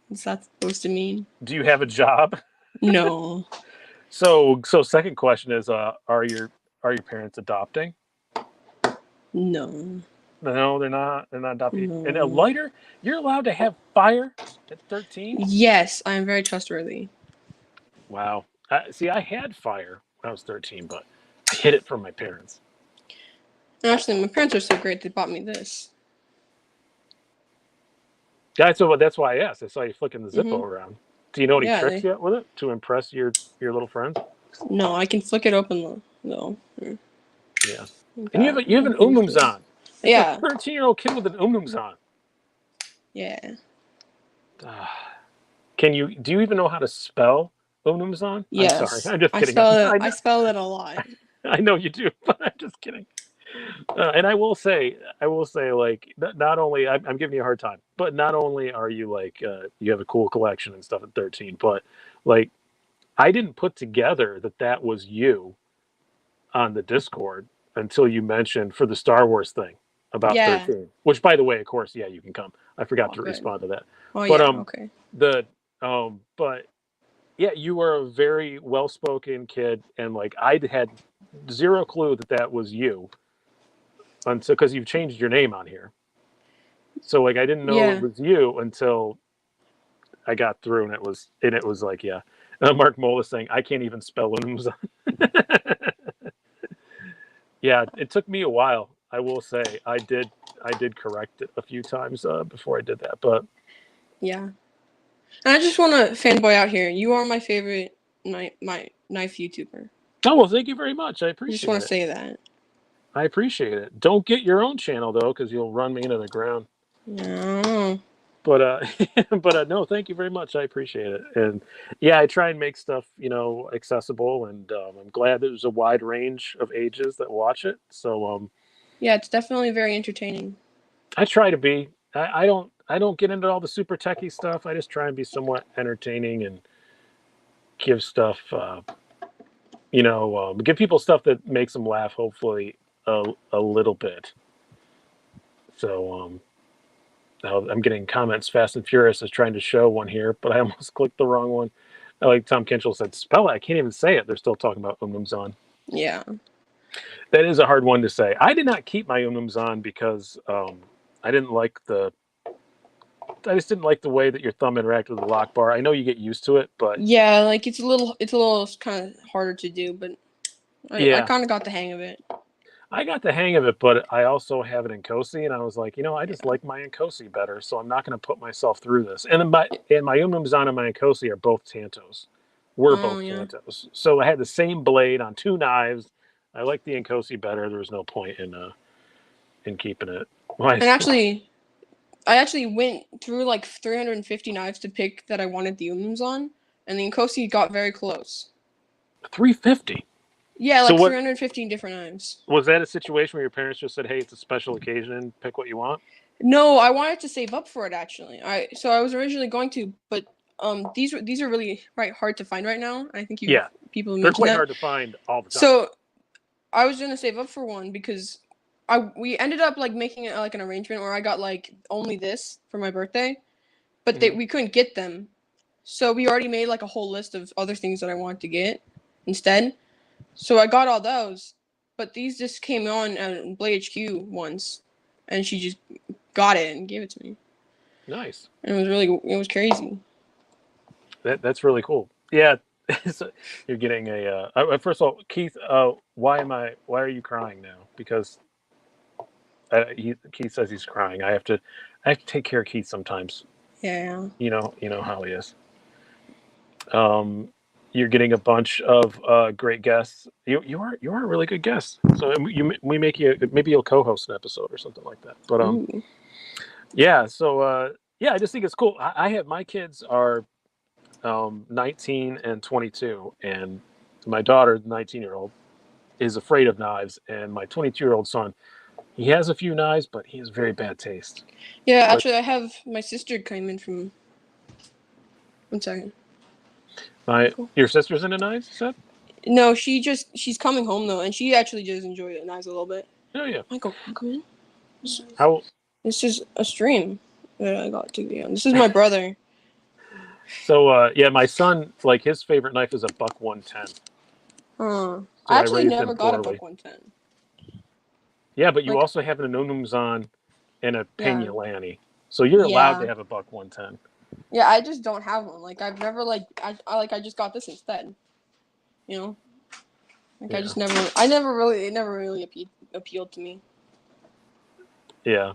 Speaker 2: What's that supposed to mean?
Speaker 1: Do you have a job?
Speaker 2: No.
Speaker 1: So second question is, are your parents adopting?
Speaker 2: No.
Speaker 1: No, they're not. They're not adopting.
Speaker 2: No.
Speaker 1: And a lighter? You're allowed to have fire at 13?
Speaker 2: Yes, I am very trustworthy.
Speaker 1: Wow. See, I had fire when I was 13, but I hid it from my parents.
Speaker 2: Actually, my parents are so great, they bought me this.
Speaker 1: Yeah, so that's why I asked. I saw you flicking the Zippo around. Do you know any tricks yet with it to impress your little friends?
Speaker 2: No, I can flick it open though.
Speaker 1: Yeah. And you have an Umumzan.
Speaker 2: Yeah.
Speaker 1: A 13-year-old kid with an Umumzan.
Speaker 2: Yeah.
Speaker 1: Do you even know how to spell Umumzan?
Speaker 2: Yes.
Speaker 1: I'm sorry. I'm just kidding.
Speaker 2: I spell it a lot.
Speaker 1: I know you do, but I'm just kidding. And I will say, like, not only I'm giving you a hard time, but not only are you like you have a cool collection and stuff at 13, but like I didn't put together that was you on the Discord until you mentioned for the Star Wars thing about 13. Which, by the way, of course, yeah, you can come. I forgot to respond to that.
Speaker 2: Oh,
Speaker 1: but
Speaker 2: okay.
Speaker 1: But yeah, you were a very well-spoken kid, and like I had zero clue that was you. Until because you've changed your name on here, so like I didn't know it was you until I got through, and it was like Mark Mola saying I can't even spell Unumzan. Yeah, it took me a while. I will say I did correct it a few times before I did that, but
Speaker 2: yeah. And I just want to fanboy out here. You are my favorite my knife YouTuber.
Speaker 1: Oh well, thank you very much. I appreciate it.
Speaker 2: I just want to say that.
Speaker 1: I appreciate it. Don't get your own channel though, because you'll run me into the ground.
Speaker 2: No.
Speaker 1: But no, thank you very much. I appreciate it. And yeah, I try and make stuff accessible, and I'm glad there's a wide range of ages that watch it. So
Speaker 2: yeah, it's definitely very entertaining.
Speaker 1: I try to be. I don't I don't get into all the super techie stuff. I just try and be somewhat entertaining and give stuff, give people stuff that makes them laugh, hopefully a little bit. So I'm getting comments. Fast and Furious is trying to show one here, but I almost clicked the wrong one. Like Tom Kinchell said, spell it. I can't even say it. They're still talking about Umnumzan.
Speaker 2: Yeah.
Speaker 1: That is a hard one to say. I did not keep my Umnumzan because I didn't like I just didn't like the way that your thumb interacted with the lock bar. I know you get used to it, but
Speaker 2: Yeah, like it's a little kind of harder to do, but I kind of got the hang of it.
Speaker 1: I got the hang of it, but I also have it in Nkosi, and I was like, I just like my Nkosi better, so I'm not going to put myself through this. And then my Umnumzan and my Nkosi are both Tantos. We're both Tantos. So I had the same blade on 2 knives. I like the Nkosi better. There was no point in keeping it.
Speaker 2: And actually, I actually went through like 350 knives to pick that I wanted the Umnumzan, and the Nkosi got very close.
Speaker 1: 350?
Speaker 2: Yeah, like 315 different knives.
Speaker 1: Was that a situation where your parents just said, hey, it's a special occasion, pick what you want?
Speaker 2: No, I wanted to save up for it, actually. So I was originally going to, but these are really hard to find right now. I think people mentioned
Speaker 1: they're quite
Speaker 2: that.
Speaker 1: hard to find all the time.
Speaker 2: So I was going to save up for one because we ended up like making it like an arrangement where I got like only this for my birthday, but we couldn't get them. So we already made like a whole list of other things that I wanted to get instead. So I got all those, but these just came on at Blade HQ once, and she just got it and gave it to me.
Speaker 1: Nice.
Speaker 2: And it was crazy.
Speaker 1: That's really cool. Yeah, you're getting first of all, Keith. Why are you crying now? Because Keith says he's crying. I have to take care of Keith sometimes.
Speaker 2: Yeah.
Speaker 1: You know how he is. You're getting a bunch of great guests. You are a really good guest. So we make you, maybe you'll co-host an episode or something like that. But yeah. So I just think it's cool. I have, my kids are 19 and 22, and my daughter, the 19-year-old, is afraid of knives, and my 22-year-old son, he has a few knives, but he has very bad taste.
Speaker 2: Yeah, actually, I have my sister came in from. 1 second.
Speaker 1: Your sister's into knives, you said?
Speaker 2: No, she's coming home though, and she actually does enjoy the knives a little bit.
Speaker 1: Oh yeah.
Speaker 2: Michael, come in.
Speaker 1: How?
Speaker 2: This is a stream that I got to be on. This is my brother.
Speaker 1: So my son, like, his favorite knife is a buck 110.
Speaker 2: So I actually never got a buck 110.
Speaker 1: Yeah, but you also have an Umnumzan and a Peñalani, so you're allowed to have a buck 110.
Speaker 2: Yeah, I just don't have one. Like I've never I just got this instead. You know, like I just never. It never really appealed to me.
Speaker 1: Yeah.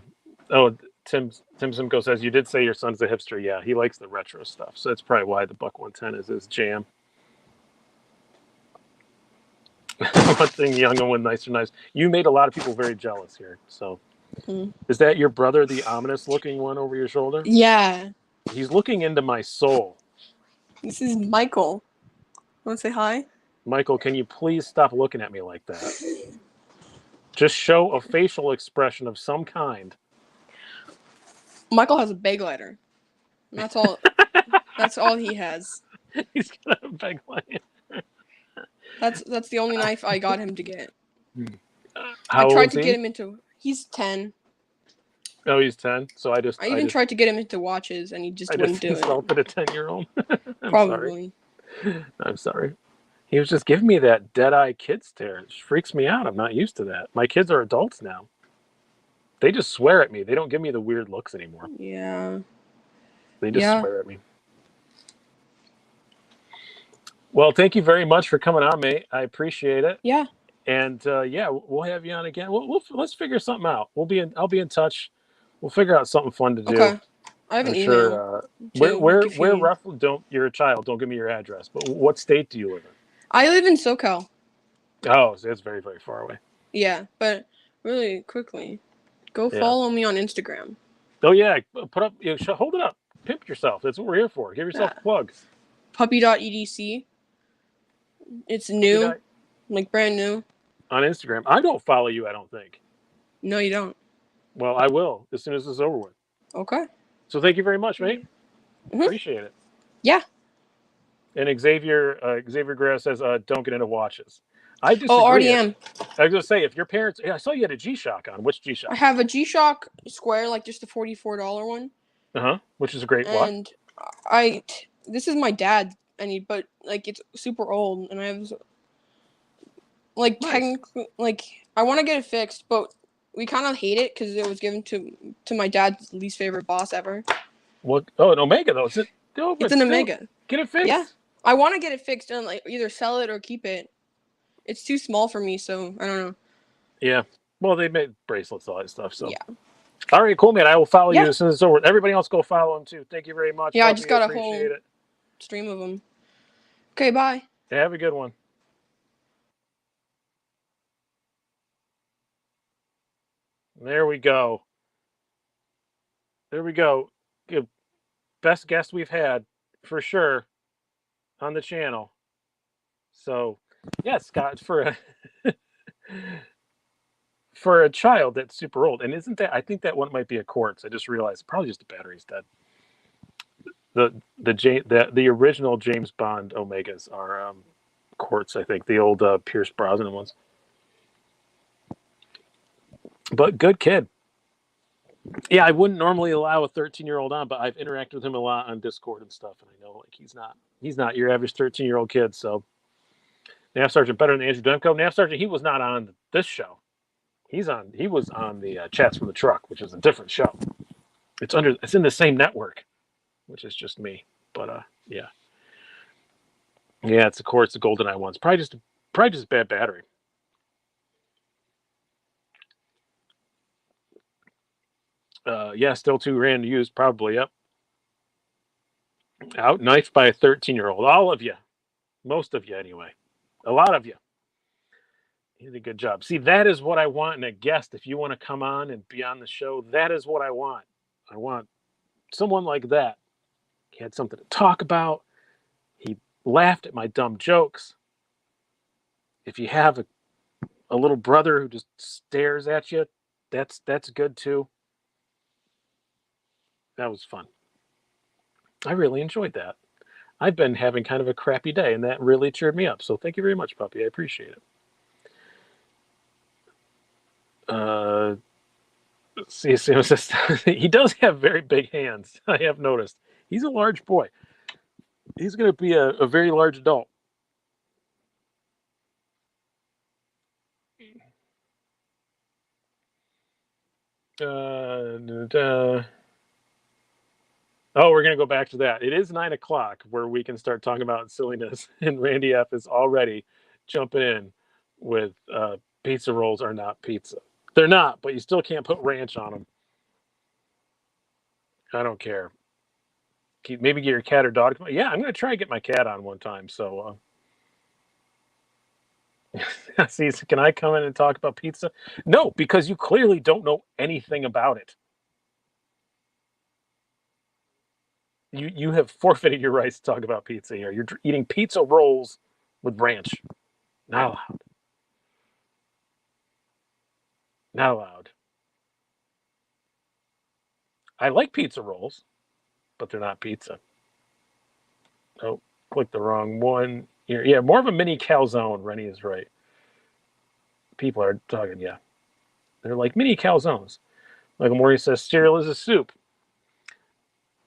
Speaker 1: Oh, Tim Simcoe says you did say your son's a hipster. Yeah, he likes the retro stuff, so that's probably why the buck 110 is his jam. One thing young and with nicer knives. You made a lot of people very jealous here. So, is that your brother, the ominous looking one over your shoulder?
Speaker 2: Yeah.
Speaker 1: He's looking into my soul.
Speaker 2: This is Michael. Want to say hi?
Speaker 1: Michael, can you please stop looking at me like that? Just show a facial expression of some kind.
Speaker 2: Michael has a bag lighter. That's all. That's all he has.
Speaker 1: He's got a bag lighter.
Speaker 2: That's the only knife I got him to get.
Speaker 1: How
Speaker 2: I tried
Speaker 1: old
Speaker 2: to get him into. He's 10.
Speaker 1: Oh, he's 10. So I
Speaker 2: tried to get him into watches, and he just wouldn't do it.
Speaker 1: Insulted a 10-year-old.
Speaker 2: Probably.
Speaker 1: I'm sorry. He was just giving me that dead-eye kid stare. It freaks me out. I'm not used to that. My kids are adults now. They just swear at me. They don't give me the weird looks anymore.
Speaker 2: Yeah.
Speaker 1: They just swear at me. Well, thank you very much for coming on, mate. I appreciate it.
Speaker 2: Yeah.
Speaker 1: And we'll have you on again. Let's figure something out. I'll be in touch. We'll figure out something fun to do.
Speaker 2: Okay. I have an email.
Speaker 1: Where roughly? You're a child. Don't give me your address. But what state do you live in?
Speaker 2: I live in SoCal.
Speaker 1: Oh, so it's very, very far away.
Speaker 2: Yeah, but really quickly, go follow me on Instagram.
Speaker 1: Oh yeah, put up. Hold it up. Pimp yourself. That's what we're here for. Give yourself a plug.
Speaker 2: Puppy.edc. It's new, like brand new.
Speaker 1: On Instagram. I don't follow you. I don't think.
Speaker 2: No, you don't.
Speaker 1: Well, I will as soon as it's over with.
Speaker 2: Okay.
Speaker 1: So thank you very much, mate.
Speaker 2: Mhm.
Speaker 1: Appreciate it.
Speaker 2: Yeah.
Speaker 1: And Xavier Guerrero says, "Don't get into watches." I
Speaker 2: Oh,
Speaker 1: disagree.
Speaker 2: already am.
Speaker 1: I was gonna say, if your parents, yeah, I saw you had a G-Shock on. Which
Speaker 2: I
Speaker 1: G-Shock?
Speaker 2: have a G-Shock Square, like just the $44 one,
Speaker 1: Which is a great watch.
Speaker 2: and this is my dad's, but like it's super old, and I have like
Speaker 1: Nice.
Speaker 2: technically like I want to get it fixed, but we kind of hate it because it was given to my dad's least favorite boss ever.
Speaker 1: What? Oh, an Omega though. Is it? No,
Speaker 2: It's
Speaker 1: but
Speaker 2: an
Speaker 1: still,
Speaker 2: Omega.
Speaker 1: get it fixed.
Speaker 2: Yeah, I want to get it fixed and like either sell it or keep it. It's too small for me, so I don't know.
Speaker 1: Yeah. Well, they made bracelets, all that stuff. So,
Speaker 2: Yeah.
Speaker 1: all right, cool, man. I will follow you
Speaker 2: Yeah.
Speaker 1: as soon as it's over. Everybody else, go follow him too. Thank you very much.
Speaker 2: Yeah, I
Speaker 1: Puppy.
Speaker 2: just got a
Speaker 1: Appreciate
Speaker 2: whole
Speaker 1: it.
Speaker 2: stream of them. Okay, bye.
Speaker 1: Yeah, have a good one. There we go. There we go. Good. Best guest we've had for sure on the channel. So, yeah, Scott, for a child that's super old, and isn't that? I think that one might be a quartz. I just realized probably just the battery's dead. The original James Bond Omegas are quartz. I think the old Pierce Brosnan ones. But good kid. Yeah, I wouldn't normally allow a 13-year-old on, but I've interacted with him a lot on Discord and stuff, and I know like he's not your average 13-year-old kid. So, Nav Sergeant better than Andrew Demko. Nav Sergeant, he was not on this show. He was on the Chats from the Truck, which is a different show. It's in the same network, which is just me. But yeah, it's of course the GoldenEye ones. Probably just a bad battery. Yeah, still too random to use. Probably, yep. Out knifed by a 13-year-old. All of you, most of you anyway, a lot of you. You did a good job. See, that is what I want in a guest. If you want to come on and be on the show, that is what I want. I want someone like that. He had something to talk about. He laughed at my dumb jokes. If you have a little brother who just stares at you, that's good too. That was fun. I really enjoyed that. I've been having kind of a crappy day, and that really cheered me up. So thank you very much, Puppy. I appreciate it. See, he does have very big hands. I have noticed. He's a large boy. He's going to be a very large adult. Oh, we're going to go back to that. It is 9:00 where we can start talking about silliness, and Randy F is already jumping in with pizza rolls are not pizza. They're not, but you still can't put ranch on them. I don't care. Maybe get your cat or dog. Yeah, I'm going to try to get my cat on one time. So, see, can I come in and talk about pizza? No, because you clearly don't know anything about it. You have forfeited your rights to talk about pizza here. You're eating pizza rolls with ranch. Not allowed. Not allowed. I like pizza rolls, but they're not pizza. Oh, click the wrong one. Yeah, more of a mini calzone. Rennie is right. People are talking, yeah. They're like mini calzones. Like Maury says, cereal is a soup.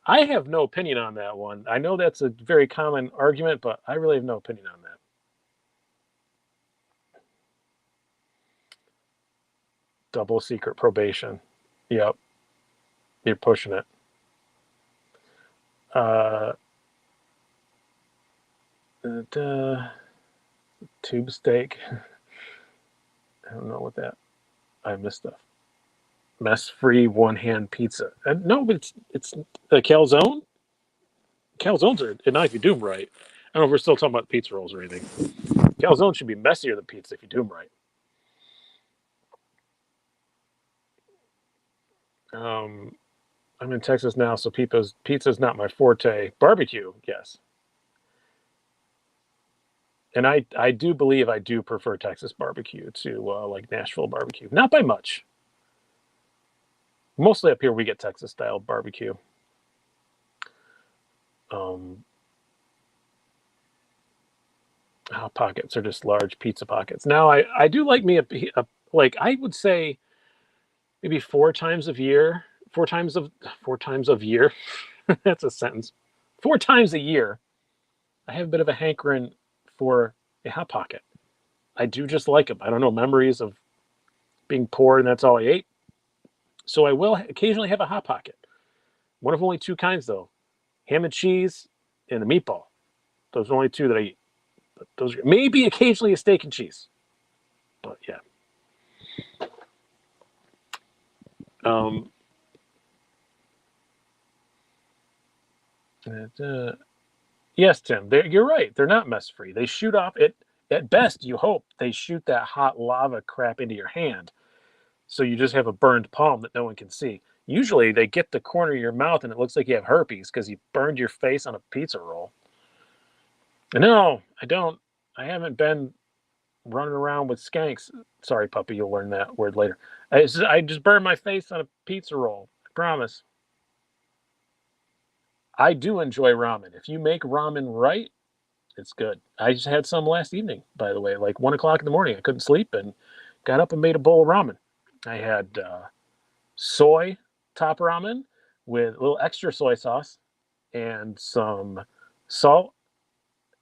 Speaker 1: I have no opinion on that one. I know that's a very common argument, but I really have no opinion on that. Double secret probation. Yep. You're pushing it. Tube steak. I don't know what that. I missed stuff. Mess-free one-hand pizza. No, but it's a calzone. Calzones are not if you do them right. I don't know if we're still talking about pizza rolls or anything. Calzone should be messier than pizza if you do them right. I'm in Texas now, so pizza's not my forte. Barbecue, yes. And I do believe I do prefer Texas barbecue to like Nashville barbecue. Not by much. Mostly up here we get Texas style barbecue. Hot Pockets are just large pizza pockets. Now, I do like me like I would say maybe 4 times a year, 4 times of year. That's a sentence. 4 times a year, I have a bit of a hankering for a Hot Pocket. I do just like them. I don't know, memories of being poor and that's all I ate. So I will occasionally have a Hot Pocket. One of only two kinds, though: ham and cheese and a meatball. Those are only two that I eat. But those are, maybe occasionally a steak and cheese. But yeah. Um, yes, Tim, you're right. They're not mess free. They shoot off it. At best, you hope they shoot that hot lava crap into your hand, so you just have a burned palm that no one can see. Usually, they get the corner of your mouth, and it looks like you have herpes because you burned your face on a pizza roll. No, I don't. I haven't been running around with skanks. Sorry, puppy, you'll learn that word later. I just burned my face on a pizza roll. I promise. I do enjoy ramen. If you make ramen right, it's good. I just had some last evening, by the way, like 1 o'clock in the morning. I couldn't sleep and got up and made a bowl of ramen. I had soy top ramen with a little extra soy sauce and some salt.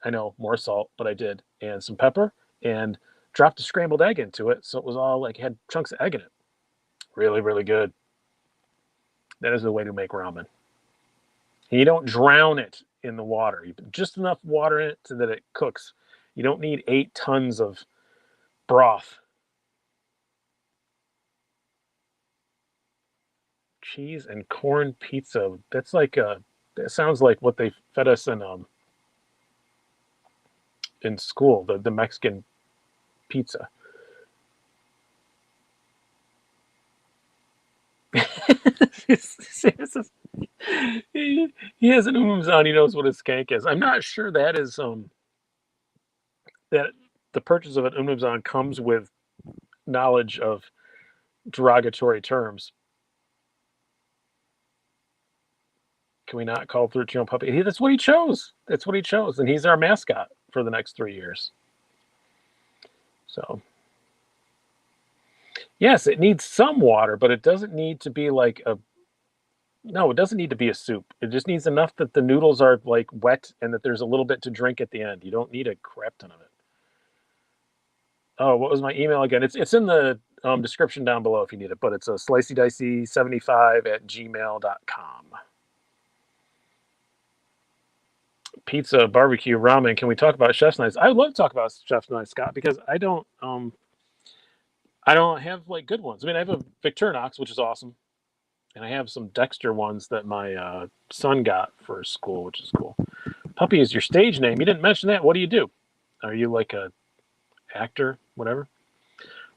Speaker 1: I know, more salt, but I did, and some pepper, and dropped a scrambled egg into it, so it was all like had chunks of egg in it. Really, really good. That is the way to make ramen. And you don't drown it in the water. You put just enough water in it so that it cooks. You don't need 8 tons of broth. Cheese and corn pizza. That's like that sounds like what they fed us in school, the Mexican pizza. He has an on. He knows what a skank is. I'm not sure that is that the purchase of an on comes with knowledge of derogatory terms. Can we not call 13-year-old puppy? That's what he chose. That's what he chose, and he's our mascot for the next 3 years. So, yes, it needs some water, but it doesn't need to be like a. No, it doesn't need to be a soup. It just needs enough that the noodles are like wet and that there's a little bit to drink at the end. You don't need a crap ton of it. Oh, what was my email again? It's in the description down below if you need it, but it's a slicydicey75@gmail.com. Pizza, barbecue, ramen. Can we talk about chef's knives? I would love to talk about chef's knives, Scott, because I don't have like good ones. I mean, I have a Victorinox, which is awesome, and I have some Dexter ones that my son got for school, which is cool. Puppy is your stage name. You didn't mention that. What do you do? Are you like a actor, whatever?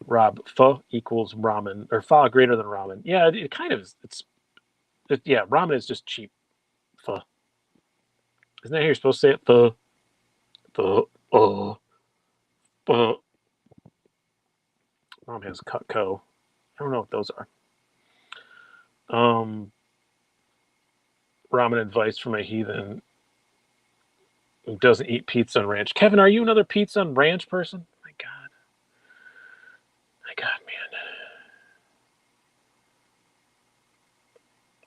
Speaker 1: Rob, pho equals ramen, or pho greater than ramen. Yeah, it kind of is. Yeah, ramen is just cheap. Pho. Isn't that how you're supposed to say it? Pho, pho. Mom has Cutco. I don't know what those are. Ramen advice from a heathen who doesn't eat pizza and ranch. Kevin, are you another pizza and ranch person? My God, man.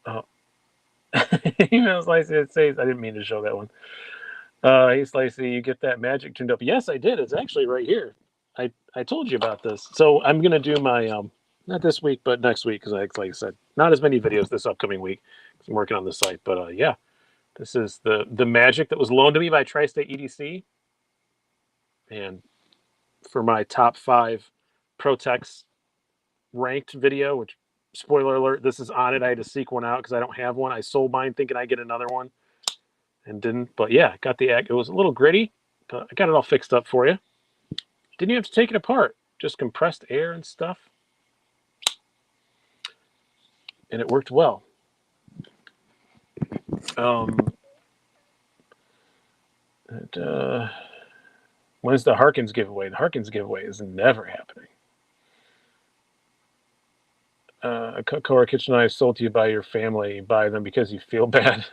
Speaker 1: Oh, email Slicey. It says I didn't mean to show that one. Hey Slicey, you get that magic tuned up? Yes, I did. It's actually right here. I told you about this. So I'm gonna do my not this week, but next week because like I said, not as many videos this upcoming week. I'm working on the site, but yeah, this is the magic that was loaned to me by Tri-State EDC, and for my top 5 Protex ranked video, which spoiler alert, this is on it. I had to seek one out because I don't have one. I sold mine thinking I'd get another one and didn't. But yeah, got the it was a little gritty, but I got it all fixed up for you. Didn't even have to take it apart. Just compressed air and stuff. And it worked well. When's the Harkins giveaway? The Harkins giveaway is never happening. A Cutco or kitchen knife sold to you by your family. You buy them because you feel bad.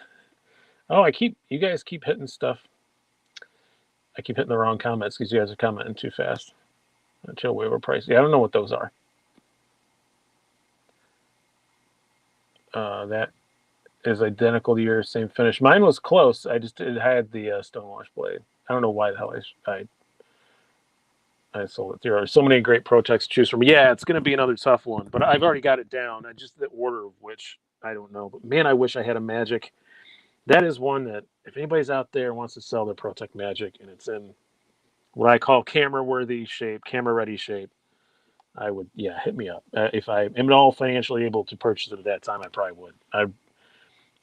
Speaker 1: Oh, you guys keep hitting stuff. I keep hitting the wrong comments because you guys are commenting too fast. Chill waiver price. Yeah, I don't know what those are. That is identical to yours, same finish. Mine was close. It had the stonewash blade. I don't know why the hell I sold it. There are so many great Protex to choose from. Yeah, it's going to be another tough one, but I've already got it down. I just the order of which I don't know. But man, I wish I had a Magic. That is one that if anybody's out there wants to sell their Protec Magic and it's in what I call camera worthy shape, camera ready shape, I would, yeah, hit me up. If I am at all financially able to purchase it at that time, I probably would.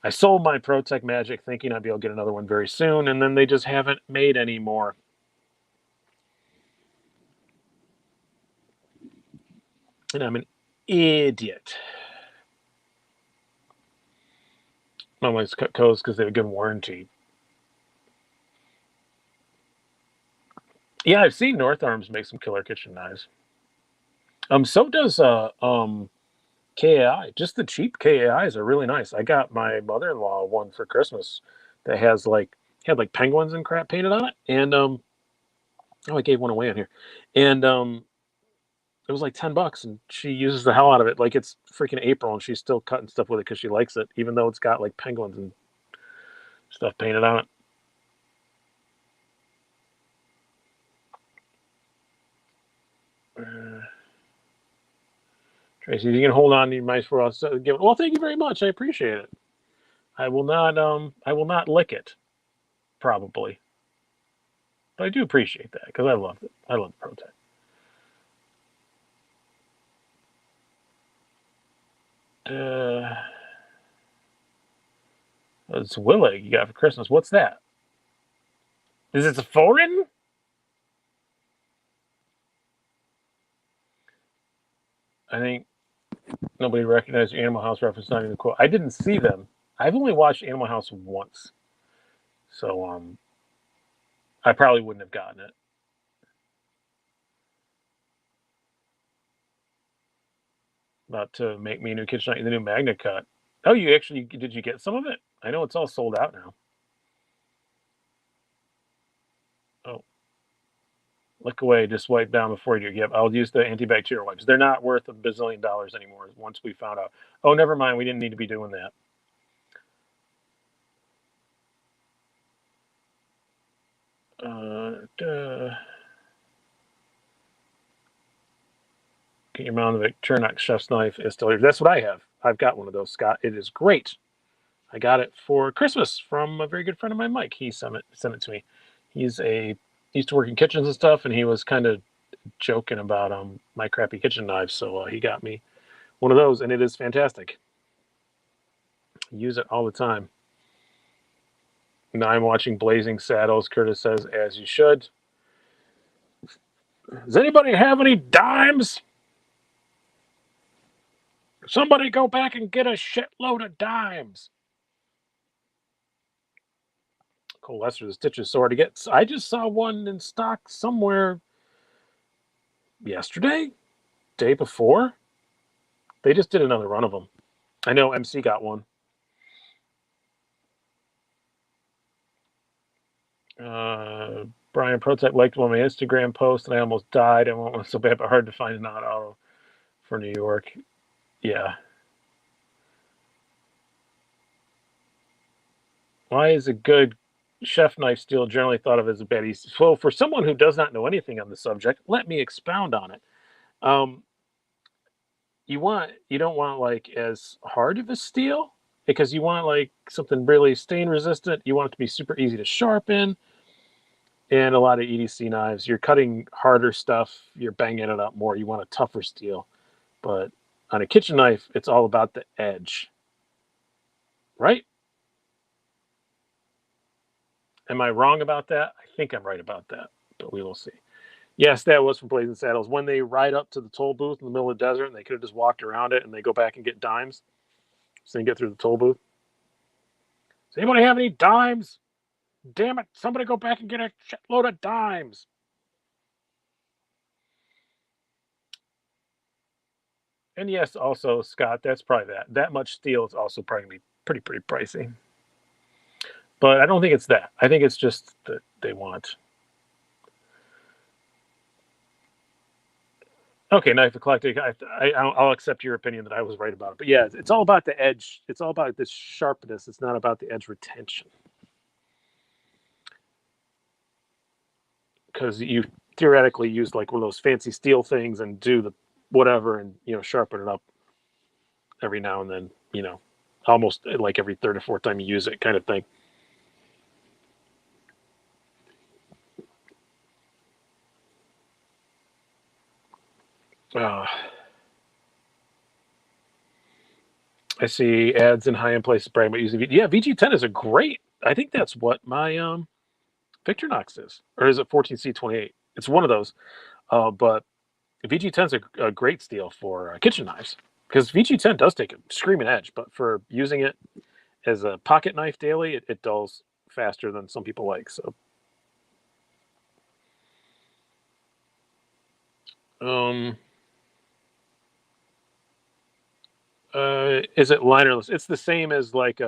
Speaker 1: I sold my Protec Magic thinking I'd be able to get another one very soon, and then they just haven't made any more. And I'm an idiot. My wife's cut codes because they have a good warranty. Yeah, I've seen North Arms make some killer kitchen knives. So does KAI. Just the cheap KAIs are really nice. I got my mother-in-law one for Christmas that had like penguins and crap painted on it, and oh, I gave one away on here, and it was like $10, and she uses the hell out of it like it's freaking April, and she's still cutting stuff with it because she likes it, even though it's got like penguins and stuff painted on it. Tracy, you can hold on to your mice for us. Well, thank you very much. I appreciate it. I will not. I will not lick it, probably, but I do appreciate that because I loved it. I love the Protect. It's Willig you got for Christmas. What's that? Is it a foreign? I think nobody recognized your Animal House reference. Not even cool. I didn't see them. I've only watched Animal House once, so I probably wouldn't have gotten it. About to make me a new kitchen knife, the new Magna Cut. Oh, you actually did you get some of it? I know it's all sold out now. Oh, look away, just wipe down before you do. Yep, I'll use the antibacterial wipes. They're not worth $1 bazillion anymore. Once we found out. Oh, never mind. We didn't need to be doing that. Get your mom the Victorinox chef's knife is still here. That's what I have. I've got one of those, Scott. It is great. I got it for Christmas from a very good friend of mine, Mike. He sent it to me. He used to work in kitchens and stuff, and he was kind of joking about my crappy kitchen knives. So he got me one of those, and it is fantastic. I use it all the time. Now I'm watching Blazing Saddles. Curtis says, as you should. Does anybody have any dimes? Somebody go back and get a shitload of dimes. Cole Lester, the Stitches Sword to get. I just saw one in stock somewhere yesterday, day before. They just did another run of them. I know MC got one. Brian Protect liked one of my Instagram posts, and I almost died. I want one so bad, but hard to find an auto for New York. Yeah. Why is a good chef knife steel generally thought of as a bad? Well, for someone who does not know anything on the subject, let me expound on it. Um, you don't want like as hard of a steel because you want like something really stain resistant. You want it to be super easy to sharpen. And a lot of EDC knives, you're cutting harder stuff, you're banging it up more. You want a tougher steel. But on a kitchen knife, it's all about the edge. Right? Am I wrong about that? I think I'm right about that, but we will see. Yes, that was from Blazing Saddles. When they ride up to the toll booth in the middle of the desert and they could have just walked around it and they go back and get dimes so they can get through the toll booth. Does anybody have any dimes? Damn it, somebody go back and get a shitload of dimes. And yes, also, Scott, that's probably that. That much steel is also probably going to be pretty pricey. But I don't think it's that. I think it's just that they want. Okay, Knife Eclectic. I'll accept your opinion that I was right about it. But yeah, it's all about the edge. It's all about this sharpness. It's not about the edge retention. Because you theoretically use like one of those fancy steel things and do the whatever and sharpen it up every now and then. Almost like every third or fourth time you use it, kind of thing. I see ads in high-end places bragging about using VG. Yeah, VG10 is a great. I think that's what my Victorinox is, or is it 14C28? It's one of those. But VG10 is a great steel for kitchen knives because VG10 does take a screaming edge, but for using it as a pocket knife daily, it dulls faster than some people like. So, is it linerless? It's the same as like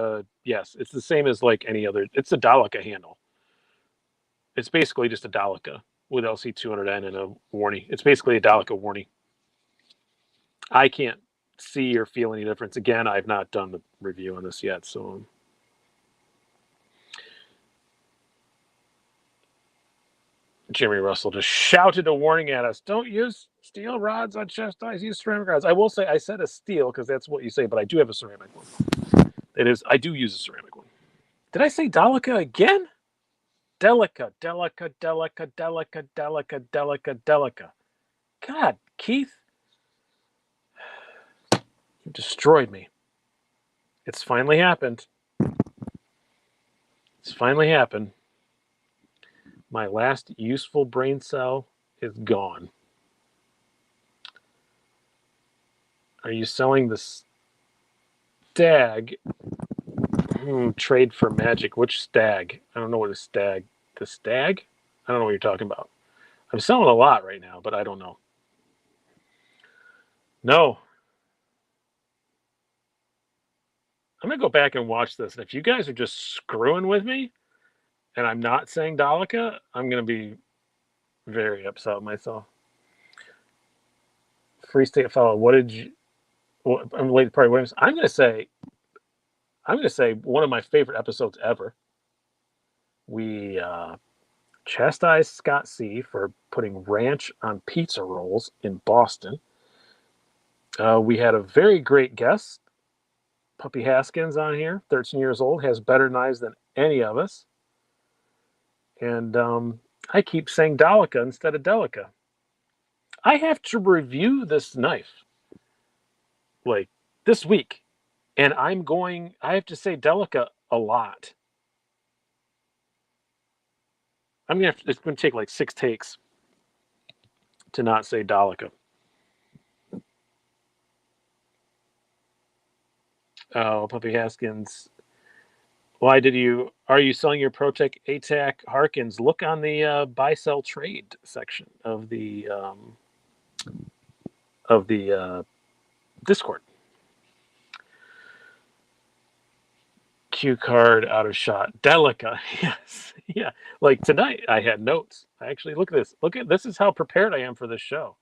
Speaker 1: yes, it's the same as like any other. It's a Dalica handle. It's basically just a Dalica with LC200N and a warning. It's basically a Dalica warning. I can't see or feel any difference. Again, I've not done the review on this yet, so. Jimmy Russell just shouted a warning at us. Don't use steel rods on chest eyes. Use ceramic rods. I will say I said a steel because that's what you say, but I do have a ceramic one. It is. I do use a ceramic one. Did I say Delica again? Delica, Delica, Delica, Delica, Delica, Delica, Delica. God, Keith, you destroyed me. It's finally happened. It's finally happened. My last useful brain cell is gone. Are you selling the stag? Trade for magic. Which stag? I don't know what a stag. The stag? I don't know what you're talking about. I'm selling a lot right now, but I don't know. No. I'm going to go back and watch this. And if you guys are just screwing with me and I'm not saying Dalica, I'm going to be very upset with myself. Free State fellow, what did you... I'm late party Williams. I'm going to say one of my favorite episodes ever. We chastised Scott C for putting ranch on pizza rolls in Boston. We had a very great guest, Puppy Haskins, on here, 13 years old, has better knives than any of us. And I keep saying Dalica instead of Delica. I have to review this knife like this week, and I have to say Delica a lot. It's going to take like 6 takes to not say Dalica. Oh, Puppy Haskins. Are you selling your ProTech ATAC Harkins? Look on the buy sell trade section of the Discord. Cue card out of shot. Delica. Yes. Yeah. Like tonight I had notes. I actually look at this is how prepared I am for this show.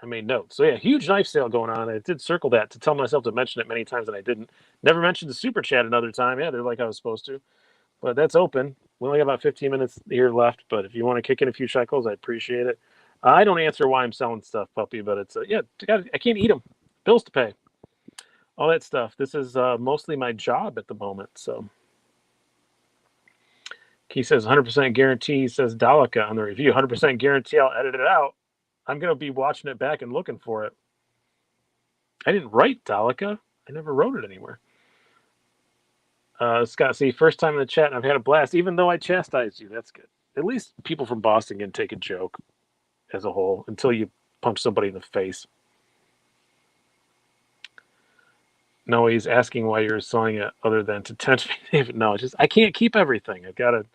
Speaker 1: I made notes. So yeah, huge knife sale going on. I did circle that to tell myself to mention it many times and I didn't. Never mentioned the super chat another time. Yeah, they're like I was supposed to. But that's open. We only got about 15 minutes here left. But if you want to kick in a few shekels, I appreciate it. I don't answer why I'm selling stuff, Puppy, but it's I can't eat them. Bills to pay. All that stuff. This is mostly my job at the moment. So he says 100% guarantee. He says Dalica on the review. 100% guarantee. I'll edit it out. I'm going to be watching it back and looking for it. I didn't write Dalica. I never wrote it anywhere. Scott, see, first time in the chat, and I've had a blast, even though I chastised you. That's good. At least people from Boston can take a joke as a whole until you punch somebody in the face. No, he's asking why you're selling it other than to tempt me. No, it's just I can't keep everything. I've got to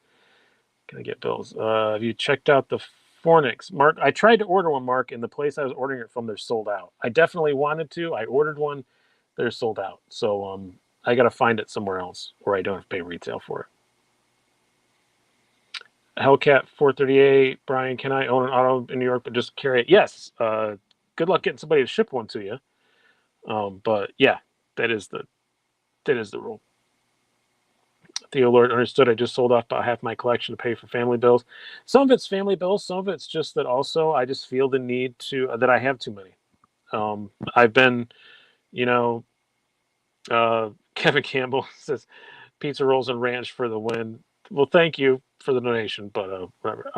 Speaker 1: get bills. Have you checked out the Fornix? Mark, I tried to order one, Mark, and the place I was ordering it from, they're sold out. I definitely wanted to. I ordered one. They're sold out. So I got to find it somewhere else where I don't have to pay retail for it. Hellcat 438. Brian, can I own an auto in New York but just carry it? Yes. Good luck getting somebody to ship one to you. But yeah, that is the rule. Theo Lord understood. I just sold off about half my collection to pay for family bills. Some of it's family bills. Some of it's just that also I just feel the need to that I have too many. I've been, you know, Kevin Campbell says pizza rolls and ranch for the win. Well, thank you for the donation, but whatever.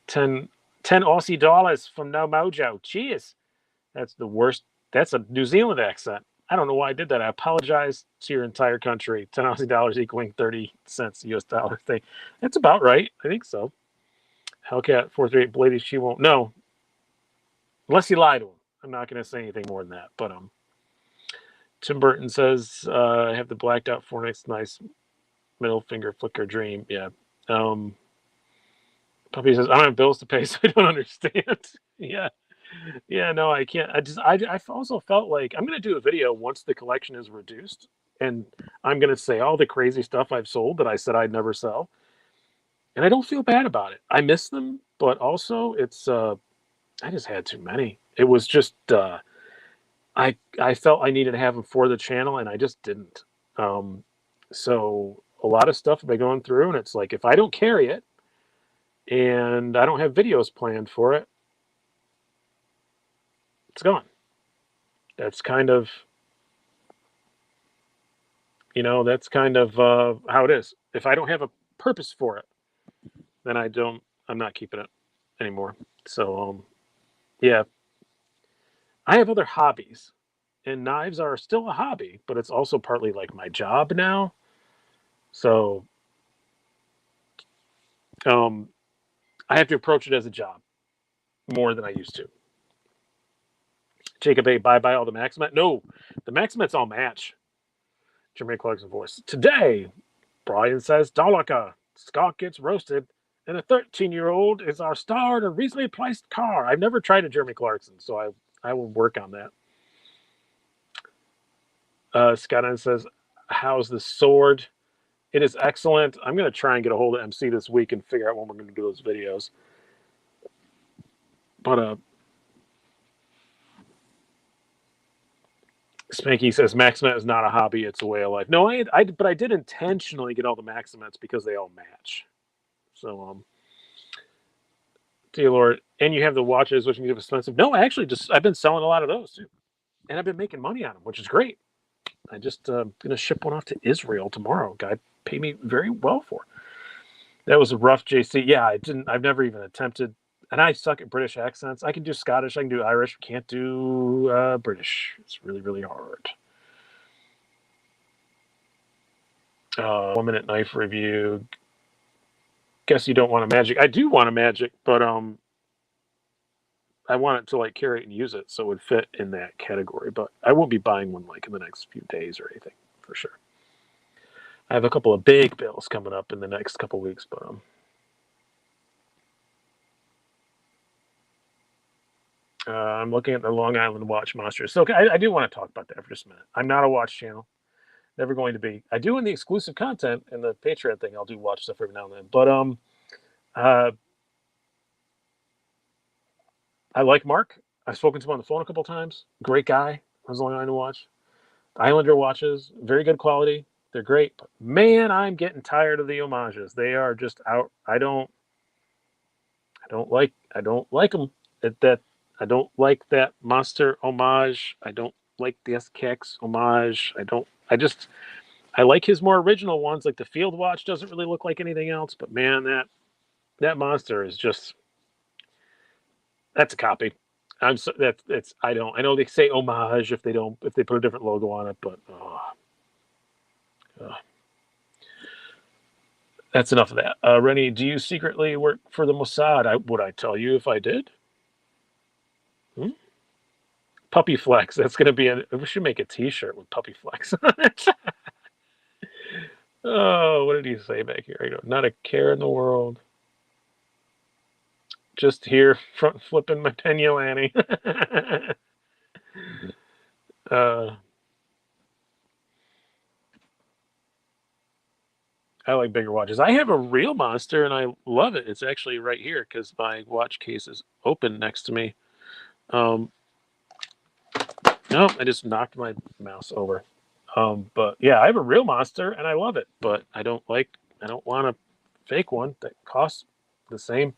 Speaker 1: 10, 10 Aussie dollars from No Mojo. Cheers. That's the worst. That's a New Zealand accent. I don't know why I did that. I apologize to your entire country. 10 Aussie dollars equaling 30 cents US dollar thing. That's about right. I think so. Hellcat 438 Blady, she won't. No. Unless you lie to him. I'm not going to say anything more than that. But Tim Burton says, I have the blacked out Fortnite's nice middle finger flicker dream. Yeah. Puppy says, I don't have bills to pay, so I don't understand. Yeah. Yeah, no, I can't. I also felt like I'm going to do a video once the collection is reduced, and I'm going to say all the crazy stuff I've sold that I said I'd never sell, and I don't feel bad about it. I miss them, but also it's I just had too many. It was just I felt I needed to have them for the channel, and I just didn't. Um, so a lot of stuff I've been going through, and it's like if I don't carry it, and I don't have videos planned for it, it's gone. That's kind of that's kind of how it is. If I don't have a purpose for it, then I'm not keeping it anymore. So yeah, I have other hobbies, and knives are still a hobby, but it's also partly like my job now. So um I have to approach it as a job more than I used to. Jacob A, bye all the Maximet. No, the Maximet's all match. Jermaine Clarkson voice. Today, Brian says Dalaka. Scott gets roasted, and a 13-year-old is our star in a recently placed car. I've never tried a Jeremy Clarkson, so I will work on that. Scott says, how's the sword? It is excellent. I'm going to try and get a hold of MC this week and figure out when we're going to do those videos. But Spanky says Maximet is not a hobby; it's a way of life. No, but I did intentionally get all the Maximets because they all match. So dear Lord, and you have the watches, which are expensive. No, I actually I've been selling a lot of those too, and I've been making money on them, which is great. I just gonna ship one off to Israel tomorrow. Guy paid me very well for. That was a rough JC. Yeah, I've never even attempted, and I suck at British accents. I can do Scottish, I can do Irish, can't do British. It's really really hard. 1 minute knife review. Guess you don't want a magic. I do want a magic, but I want it to like carry it and use it, so it would fit in that category. But I won't be buying one like in the next few days or anything for sure. I have a couple of big bills coming up in the next couple weeks, but I'm looking at the Long Island watch monsters. So okay, I do want to talk about that for just a minute. I'm not a watch channel, never going to be. I do in the exclusive content and the Patreon thing. I'll do watch stuff every now and then, but I like Mark. I've spoken to him on the phone a couple times. Great guy. I was Long Island watch. Islander watches, very good quality. They're great, but man, I'm getting tired of the homages. They are just out. I don't like them. I don't like that monster homage. I don't like the SKX homage. I like his more original ones. Like the Field Watch doesn't really look like anything else, but man, that monster is just that's a copy. I know they say homage if they put a different logo on it, but that's enough of that. Rennie, do you secretly work for the Mossad? Would I tell you if I did? Puppy Flex. That's going to be we should make a T-shirt with Puppy Flex on it. Oh, what did he say back here? Not a care in the world. Just here, front flipping my Tenyo Annie. I like bigger watches. I have a real monster, and I love it. It's actually right here because my watch case is open next to me. No, I just knocked my mouse over. But yeah, I have a real monster, and I love it. But I don't want a fake one that costs the same.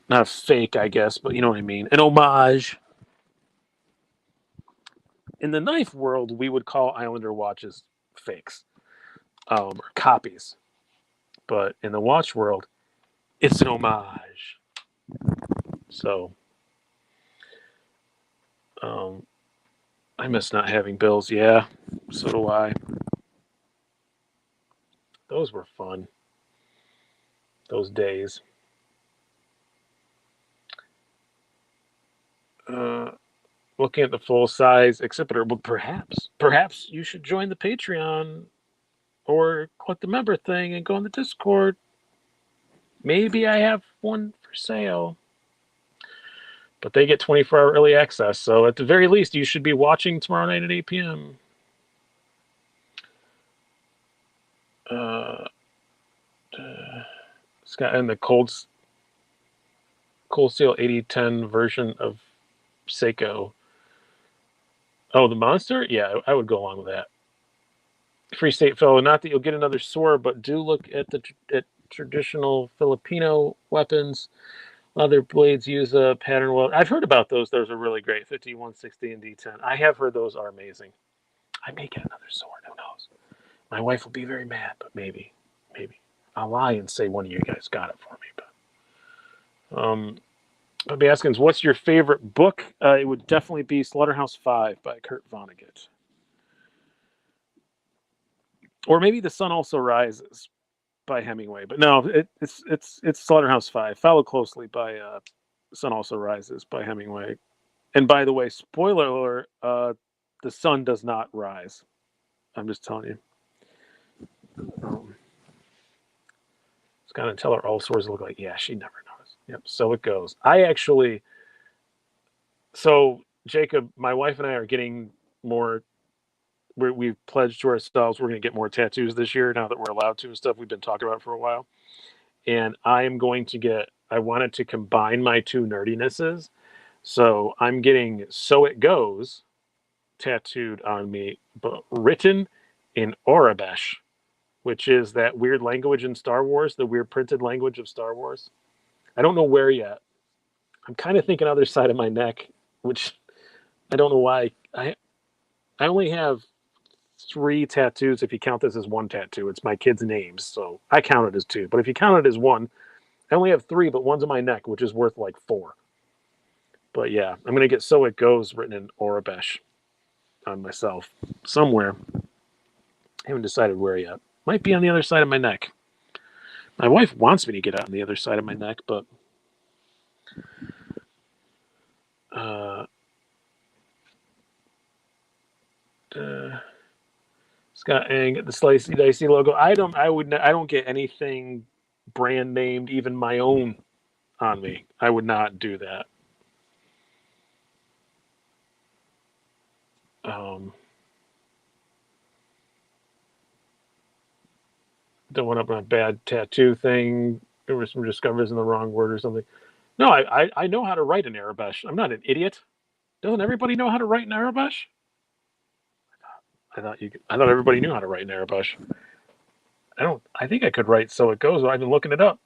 Speaker 1: Not a fake, I guess, but you know what I mean. An homage. In the knife world, we would call Islander watches fakes, or copies. But in the watch world, it's an homage. So, um, I miss not having bills. Yeah, so do I. Those were fun. Those days. Uh, Looking at the full size exhibitor, well, perhaps you should join the Patreon or click the member thing and go on the Discord. Maybe I have one for sale. But they get 24-hour early access, so at the very least, you should be watching tomorrow night at 8 p.m. It's got in the Cold Steel 8010 version of Seiko. Oh, the monster? Yeah, I would go along with that. Free State fellow, not that you'll get another sword, but do look at at traditional Filipino weapons. Other blades use a pattern weld. I've heard about those. Those are really great. 5160 and D10. I have heard those are amazing. I may get another sword. Who knows? My wife will be very mad, but maybe. I'll lie and say one of you guys got it for me. But be asking, what's your favorite book? It would definitely be Slaughterhouse-Five by Kurt Vonnegut. Or maybe The Sun Also Rises by Hemingway. But no, it's Slaughterhouse-Five, followed closely by Sun Also Rises by Hemingway. And by the way, spoiler alert, the sun does not rise. I'm just telling you. It's gonna tell her all swords look like. Yeah, she never knows. Yep. So it goes. So Jacob, my wife and I are getting more. We've pledged to ourselves we're going to get more tattoos this year now that we're allowed to and stuff. We've been talking about it for a while, and I am going to get. I wanted to combine my two nerdinesses, so I'm getting "So It Goes" tattooed on me, but written in Orabesh, which is that weird language in Star Wars, the weird printed language of Star Wars. I don't know where yet. I'm kind of thinking other side of my neck, which I don't know why. I only have 3 tattoos if you count this as one tattoo. It's my kids' names, so I count it as 2. But if you count it as one, I only have 3, but one's on my neck, which is worth like 4. But yeah, I'm gonna get "So It Goes" written in Orabesh on myself somewhere. I haven't decided where yet. Might be on the other side of my neck. My wife wants me to get it on the other side of my neck, but Scott Ang, the Slicey Dicey logo. I don't get anything brand named, even my own, on me. I would not do that. Don't want up on a bad tattoo thing. There was some discoveries in the wrong word or something. No, I know how to write in Arabesh. I'm not an idiot. Doesn't everybody know how to write in Arabesh? I thought everybody knew how to write in Arabesh. I think I could write "So It Goes." I've been looking it up.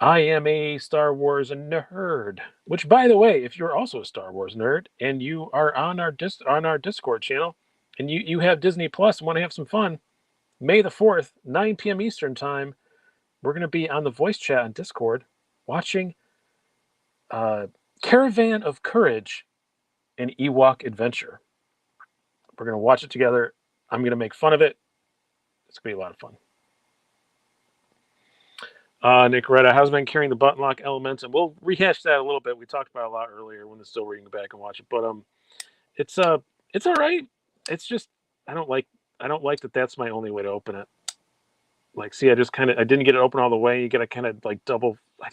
Speaker 1: I am a Star Wars nerd. Which, by the way, if you're also a Star Wars nerd and you are on our Discord channel, and you have Disney Plus and want to have some fun, May the 4th, 9 p.m. Eastern time, we're going to be on the voice chat on Discord watching Caravan of Courage, an Ewok adventure. We're going to watch it together. I'm going to make fun of it. It's going to be a lot of fun. Nick Retta, how's been carrying the button lock elements? And we'll rehash that a little bit. We talked about it a lot earlier when it's still reading back and watch it. But it's all right. It's just I don't like that that's my only way to open it. Like, see, I didn't get it open all the way. You got to kind of like double. I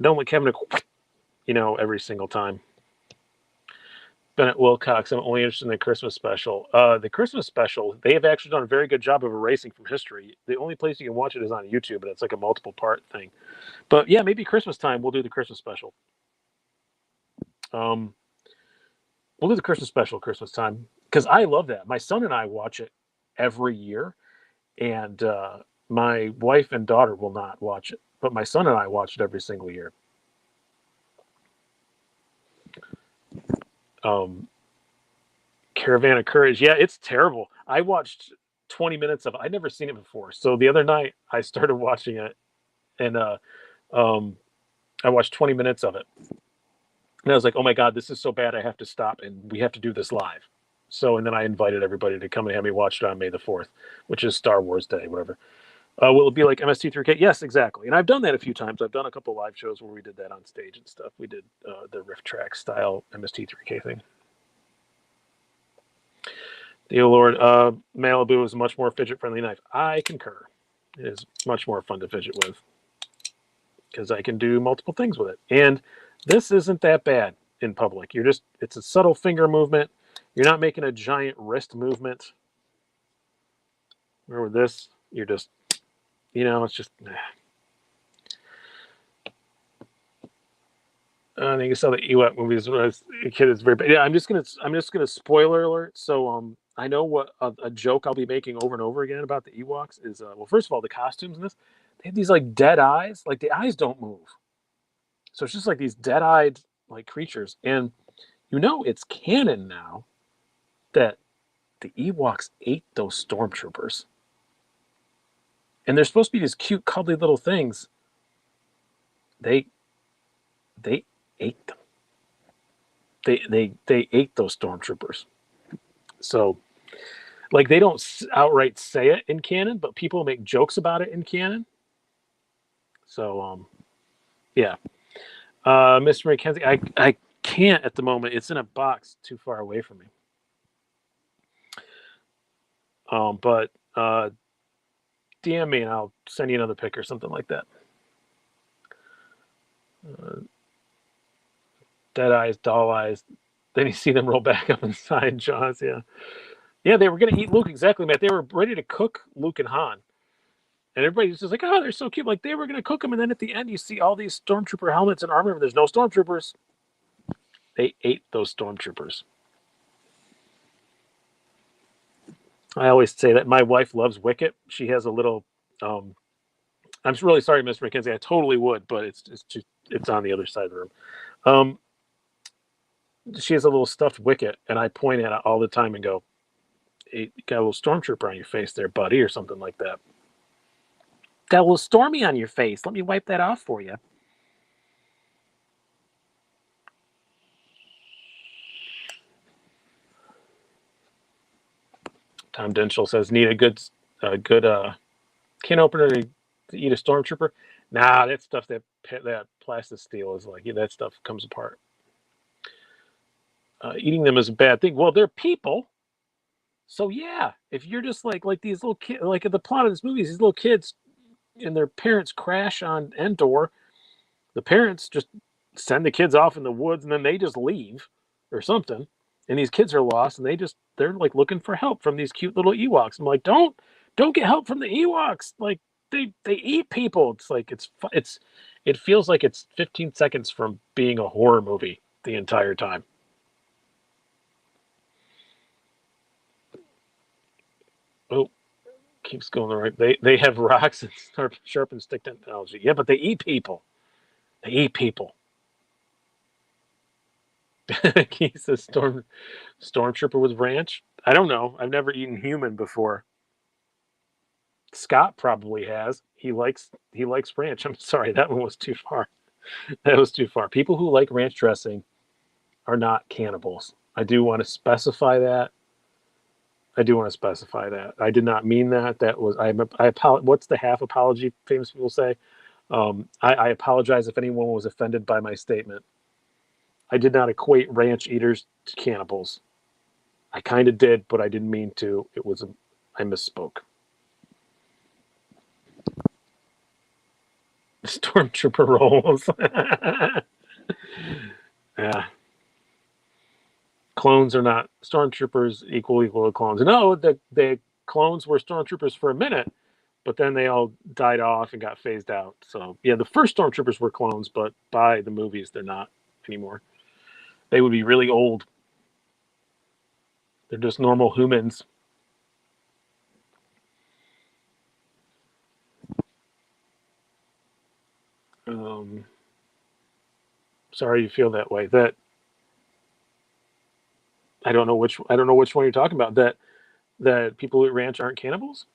Speaker 1: don't like having to, every single time. Bennett Wilcox. I'm only interested in the Christmas special. The Christmas special, they have actually done a very good job of erasing from history. The only place you can watch it is on YouTube, and it's like a multiple part thing. But yeah, maybe Christmas time we'll do the Christmas special. Um, we'll do the Christmas special Christmas time because I love that. My son and I watch it every year, and my wife and daughter will not watch it, but my son and I watch it every single year. Caravan of Courage. Yeah, it's terrible. I watched 20 minutes of it. I'd never seen it before. So the other night I started watching it, and um, I watched 20 minutes of it. And I was like, oh my God, this is so bad. I have to stop and we have to do this live. So, and then I invited everybody to come and have me watch it on May the 4th, which is Star Wars Day, whatever. Will it be like MST3K? Yes, exactly. And I've done that a few times. I've done a couple live shows where we did that on stage and stuff. We did the riff track style MST3K thing. Dear Lord, Malibu is a much more fidget-friendly knife. I concur. It is much more fun to fidget with because I can do multiple things with it. And this isn't that bad in public. It's a subtle finger movement. You're not making a giant wrist movement. Where with this, you're just, it's just. I think I saw the Ewok movies when I was a kid. It's very bad. Yeah, I'm just gonna spoiler alert. So I know what a joke I'll be making over and over again about the Ewoks is. Well, first of all, the costumes in this, they have these like dead eyes. Like the eyes don't move. So it's just like these dead-eyed like creatures, and it's canon now that the Ewoks ate those stormtroopers, and they're supposed to be these cute, cuddly little things. They ate them. They ate those stormtroopers. So, like, they don't outright say it in canon, but people make jokes about it in canon. So, yeah. Mr. McKenzie, I can't at the moment. It's in a box too far away from me. But DM me and I'll send you another pic or something like that. Dead eyes, doll eyes. Then you see them roll back up inside jaws. Yeah. Yeah, they were going to eat Luke. Exactly, Matt. They were ready to cook Luke and Han. And everybody's just like, oh, they're so cute. Like, they were going to cook them. And then at the end, you see all these stormtrooper helmets and armor. There's no stormtroopers. They ate those stormtroopers. I always say that my wife loves Wicket. She has a little. I'm really sorry, Mr. McKenzie. I totally would, but it's on the other side of the room. She has a little stuffed Wicket, and I point at it all the time and go, hey, you got a little stormtrooper on your face there, buddy, or something like that. Got a little Stormy on your face. Let me wipe that off for you. Tom Denschel says, need a good can opener to eat a stormtrooper. Nah, that stuff, that plastic steel is like, yeah, that stuff comes apart. Eating them is a bad thing. Well, they're people. So yeah, if you're just like these little kids, like at the plot of this movie, these little kids and their parents crash on Endor, the parents just send the kids off in the woods and then they just leave or something. And these kids are lost and they're like looking for help from these cute little Ewoks. I'm like, don't get help from the Ewoks. Like they eat people. It's like it feels like it's 15 seconds from being a horror movie the entire time. Oh, keeps going the right. They have rocks and sharpened stick technology. Yeah, but they eat people. They eat people. He's a stormtrooper with ranch. I don't know. I've never eaten human before. Scott probably has. He likes ranch. I'm sorry, that one was too far. That was too far. People who like ranch dressing are not cannibals. I do want to specify that. I did not mean that. That was I what's the half apology famous people say? I apologize if anyone was offended by my statement. I did not equate ranch eaters to cannibals. I kind of did, but I didn't mean to. I misspoke. Stormtrooper rolls. Yeah. clones are not stormtroopers equal to clones. No, the clones were stormtroopers for a minute, but then they all died off and got phased out. So yeah, the first stormtroopers were clones, but by the movies they're not anymore. They would be really old. They're just normal humans. Um, sorry you feel that way. That I don't know which one you're talking about. That people at ranch aren't cannibals.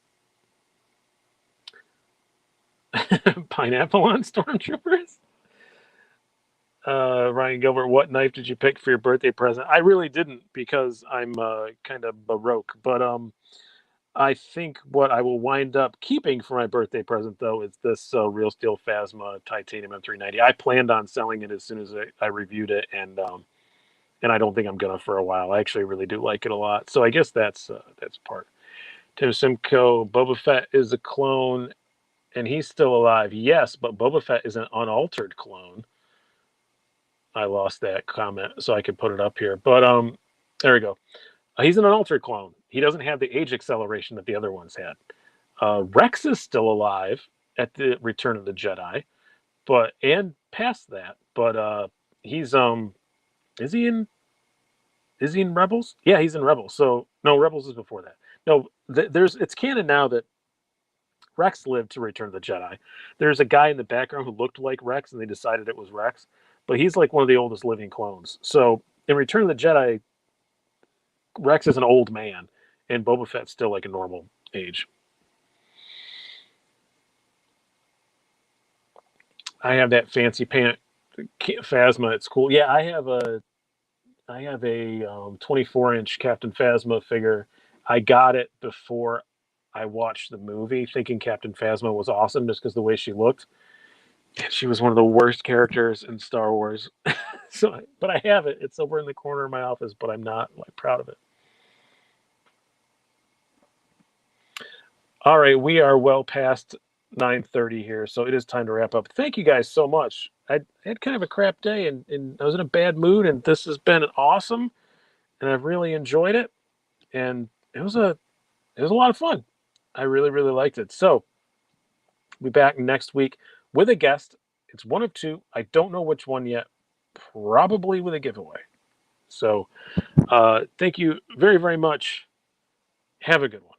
Speaker 1: Pineapple on stormtroopers. Ryan Gilbert, what knife did you pick for your birthday present? I really didn't because I'm kind of baroque. But I think what I will wind up keeping for my birthday present though is this Real Steel Phasma Titanium M390. I planned on selling it as soon as I reviewed it, and I don't think I'm gonna for a while. I actually really do like it a lot. So I guess that's part. Tim Simcoe, Boba Fett is a clone, and he's still alive. Yes, but Boba Fett is an unaltered clone. I lost that comment, so I could put it up here. But there we go. He's an unaltered clone. He doesn't have the age acceleration that the other ones had. Rex is still alive at the Return of the Jedi, and past that. But he's is he in Rebels? Yeah, he's in Rebels. So no, Rebels is before that. No, it's canon now that Rex lived to Return of the Jedi. There's a guy in the background who looked like Rex, and they decided it was Rex. But he's like one of the oldest living clones. So in Return of the Jedi, Rex is an old man, and Boba Fett's still like a normal age. I have that fancy pant Phasma. It's cool. Yeah, I have a 24-inch Captain Phasma figure. I got it before I watched the movie, thinking Captain Phasma was awesome just because the way she looked. She was one of the worst characters in Star Wars. But I have it. It's over in the corner of my office, but I'm not like proud of it. All right, we are well past 9:30 here, so it is time to wrap up. Thank you guys so much. I had kind of a crap day, and I was in a bad mood, and this has been awesome, and I've really enjoyed it, and it was a lot of fun. I really liked it. So we'll be back next week with a guest. It's one of two. I don't know which one yet. Probably with a giveaway. So thank you very much. Have a good one.